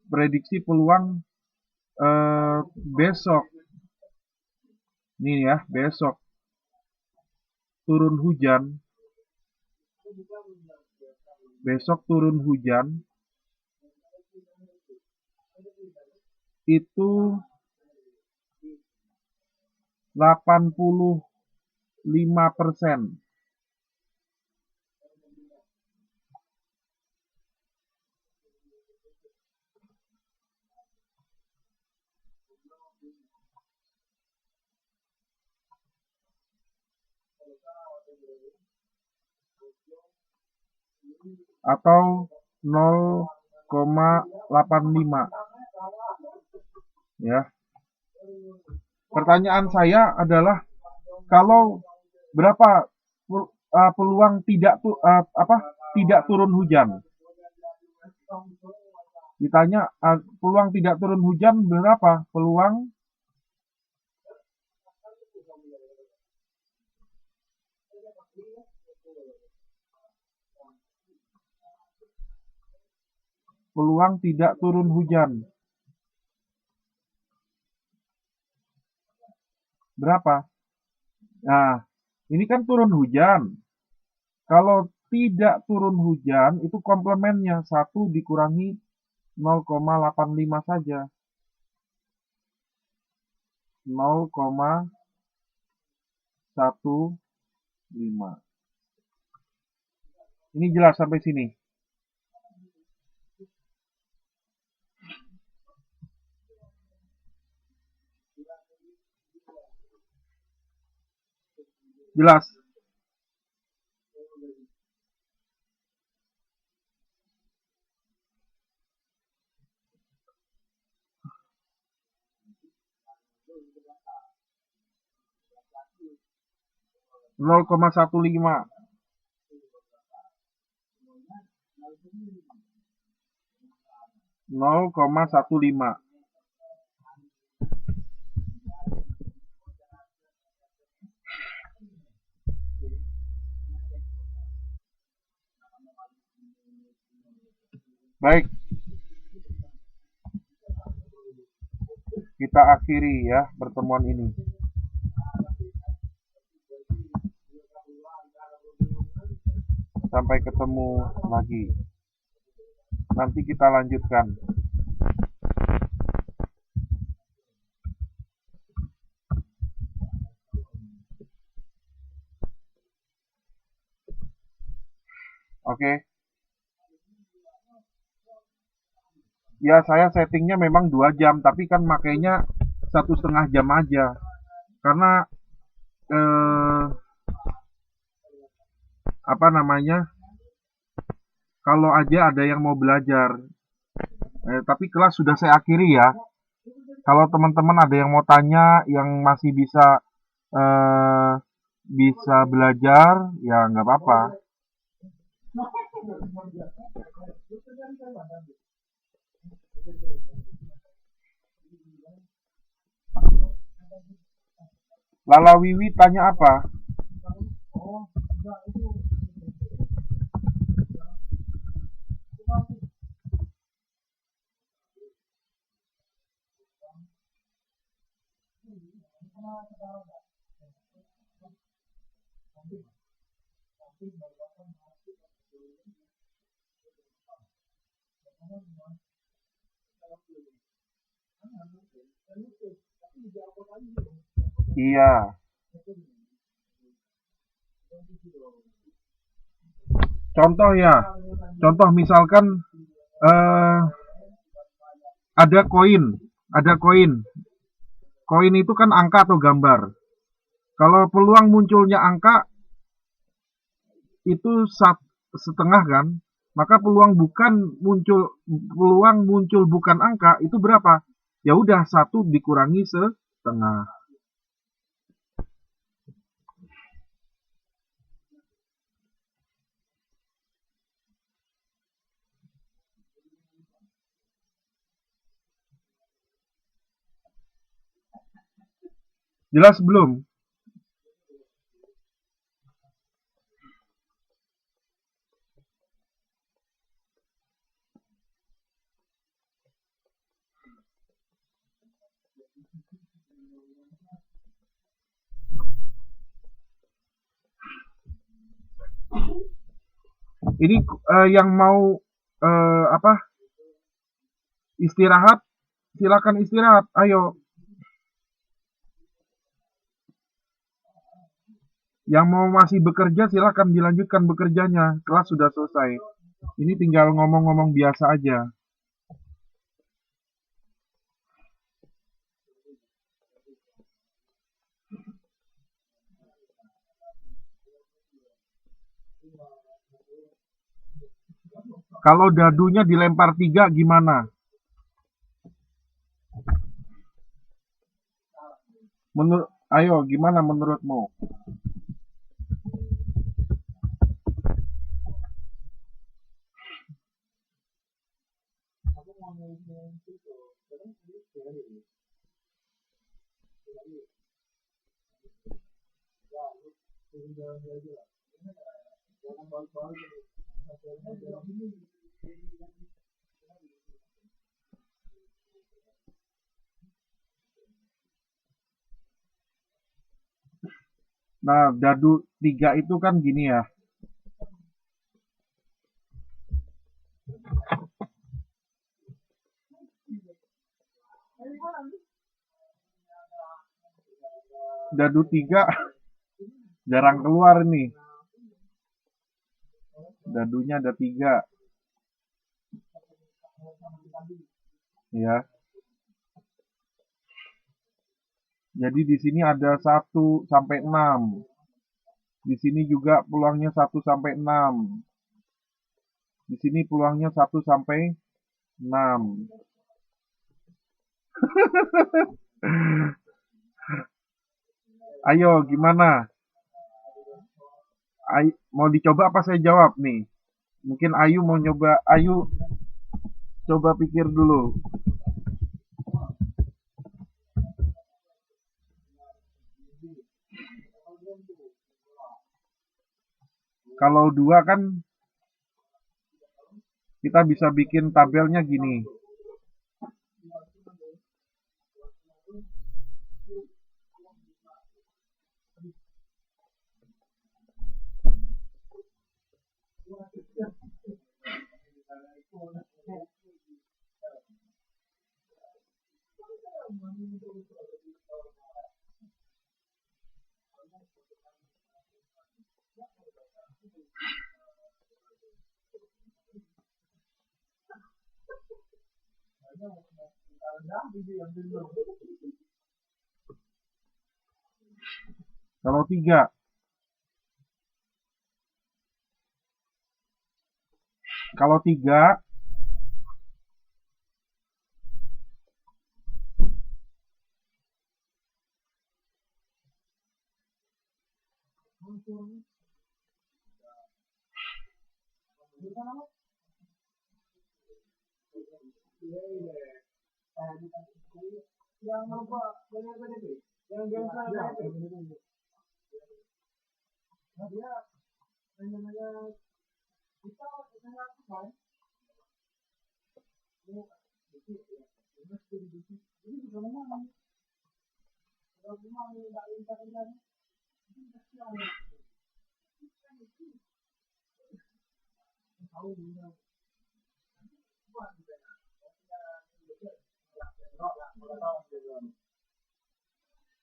Prediksi peluang besok nih ya, besok turun hujan, itu 85%. Atau 0,85 ya. Pertanyaan saya adalah kalau berapa peluang tidak turun hujan? Ditanya peluang tidak turun hujan berapa? Peluang tidak turun hujan. Berapa? Nah, ini kan turun hujan. Kalau tidak turun hujan, itu komplemennya 1 dikurangi 0,85 saja. 0,15. Ini jelas sampai sini. Jelas. Nol koma 15. Baik, kita akhiri ya pertemuan ini. Sampai ketemu lagi. Nanti kita lanjutkan. Oke. Ya saya settingnya memang 2 jam, tapi kan makanya 1,5 jam aja. Karena kalau aja ada yang mau belajar. Tapi kelas sudah saya akhiri ya. Kalau teman-teman ada yang mau tanya, yang masih bisa belajar, ya nggak apa-apa. Lala Wiwi tanya apa? Iya. Contoh ya. Contoh misalkan ada koin. Koin itu kan angka atau gambar. Kalau peluang munculnya angka itu setengah kan, maka peluang muncul bukan angka itu berapa? Ya udah 1 dikurangi setengah. Jelas belum? Ini yang mau apa? Istirahat, silakan istirahat. Ayo. Yang mau masih bekerja silakan dilanjutkan bekerjanya. Kelas sudah selesai. Ini tinggal ngomong-ngomong biasa aja. Kalau dadunya dilempar 3 gimana? Ayo gimana menurutmu? Nah, dadu 3 itu kan gini ya. Dadu 3 jarang keluar nih. Dadunya ada 3. Ya. Jadi di sini ada 1 sampai 6. Di sini juga peluangnya 1 sampai 6. Di sini peluangnya 1 sampai 6. Ayo, gimana? Mau dicoba apa saya jawab nih? Mungkin Ayu mau nyoba. Ayu, coba pikir dulu. Kalau 2 kan kita bisa bikin tabelnya gini. Kalau 3. Kalau 3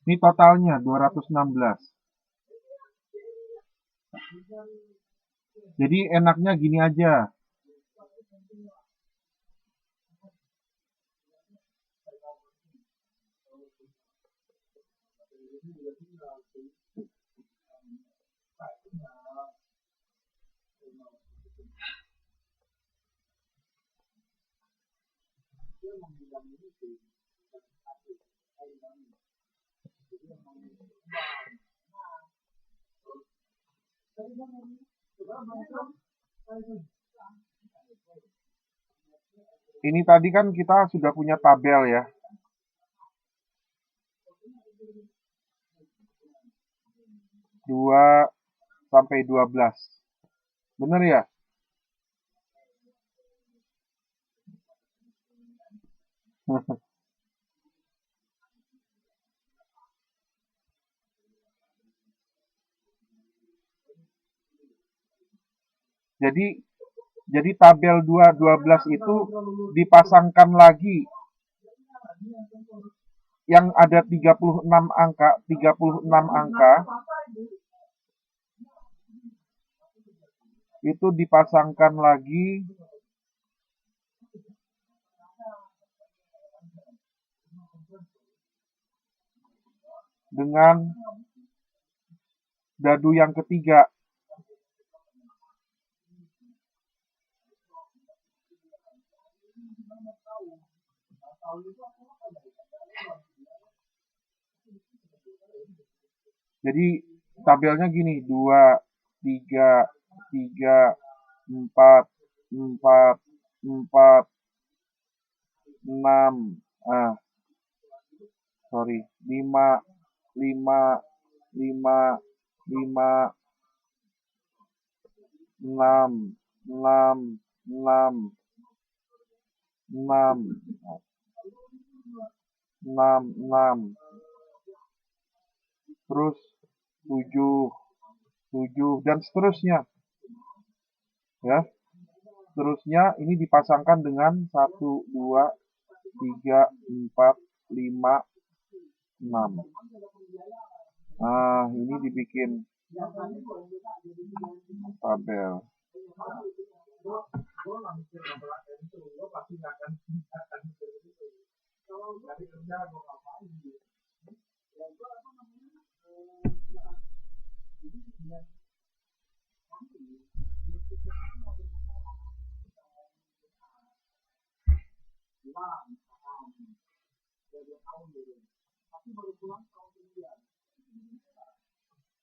ini totalnya 216. Jadi enaknya gini aja. Ini tadi kan kita sudah punya tabel ya. 2 sampai 12. Bener ya? Jadi tabel 212 itu dipasangkan lagi yang ada 36 angka itu dipasangkan lagi dengan dadu yang ketiga. Jadi tabelnya gini, 2, 3, 3, 4, 4, 4, 6, 5, 5, 5, 5, 6, 6, 6, 6, 6, 6, terus 7, 7, dan seterusnya. Ya, seterusnya ini dipasangkan dengan 1, 2, 3, 4, 5, 6. Nah, ini dibikin tabel.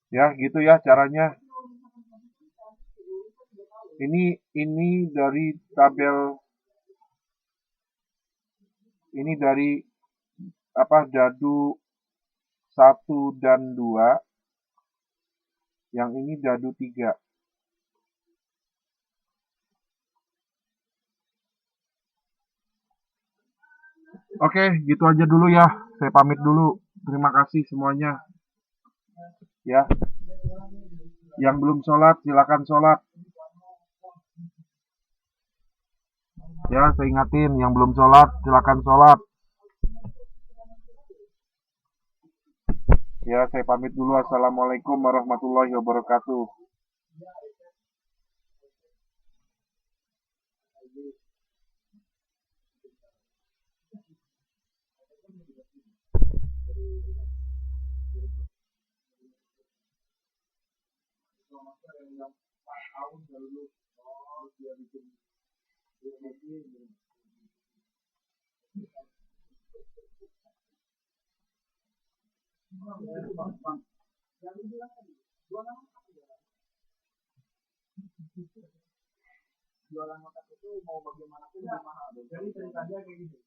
Ya, gitu ya caranya. Ini dari tabel, ini dari dadu 1 dan 2. Yang ini dadu 3. Oke, gitu aja dulu ya. Saya pamit dulu. Terima kasih semuanya. Ya. Yang belum sholat, silakan sholat. Ya, saya ingatin, yang belum sholat, silakan sholat. Ya, saya pamit dulu. Assalamualaikum warahmatullahi wabarakatuh. Jualan otak itu mau bagaimanapun lebih mahal. Jadi ceritanya kayak gini.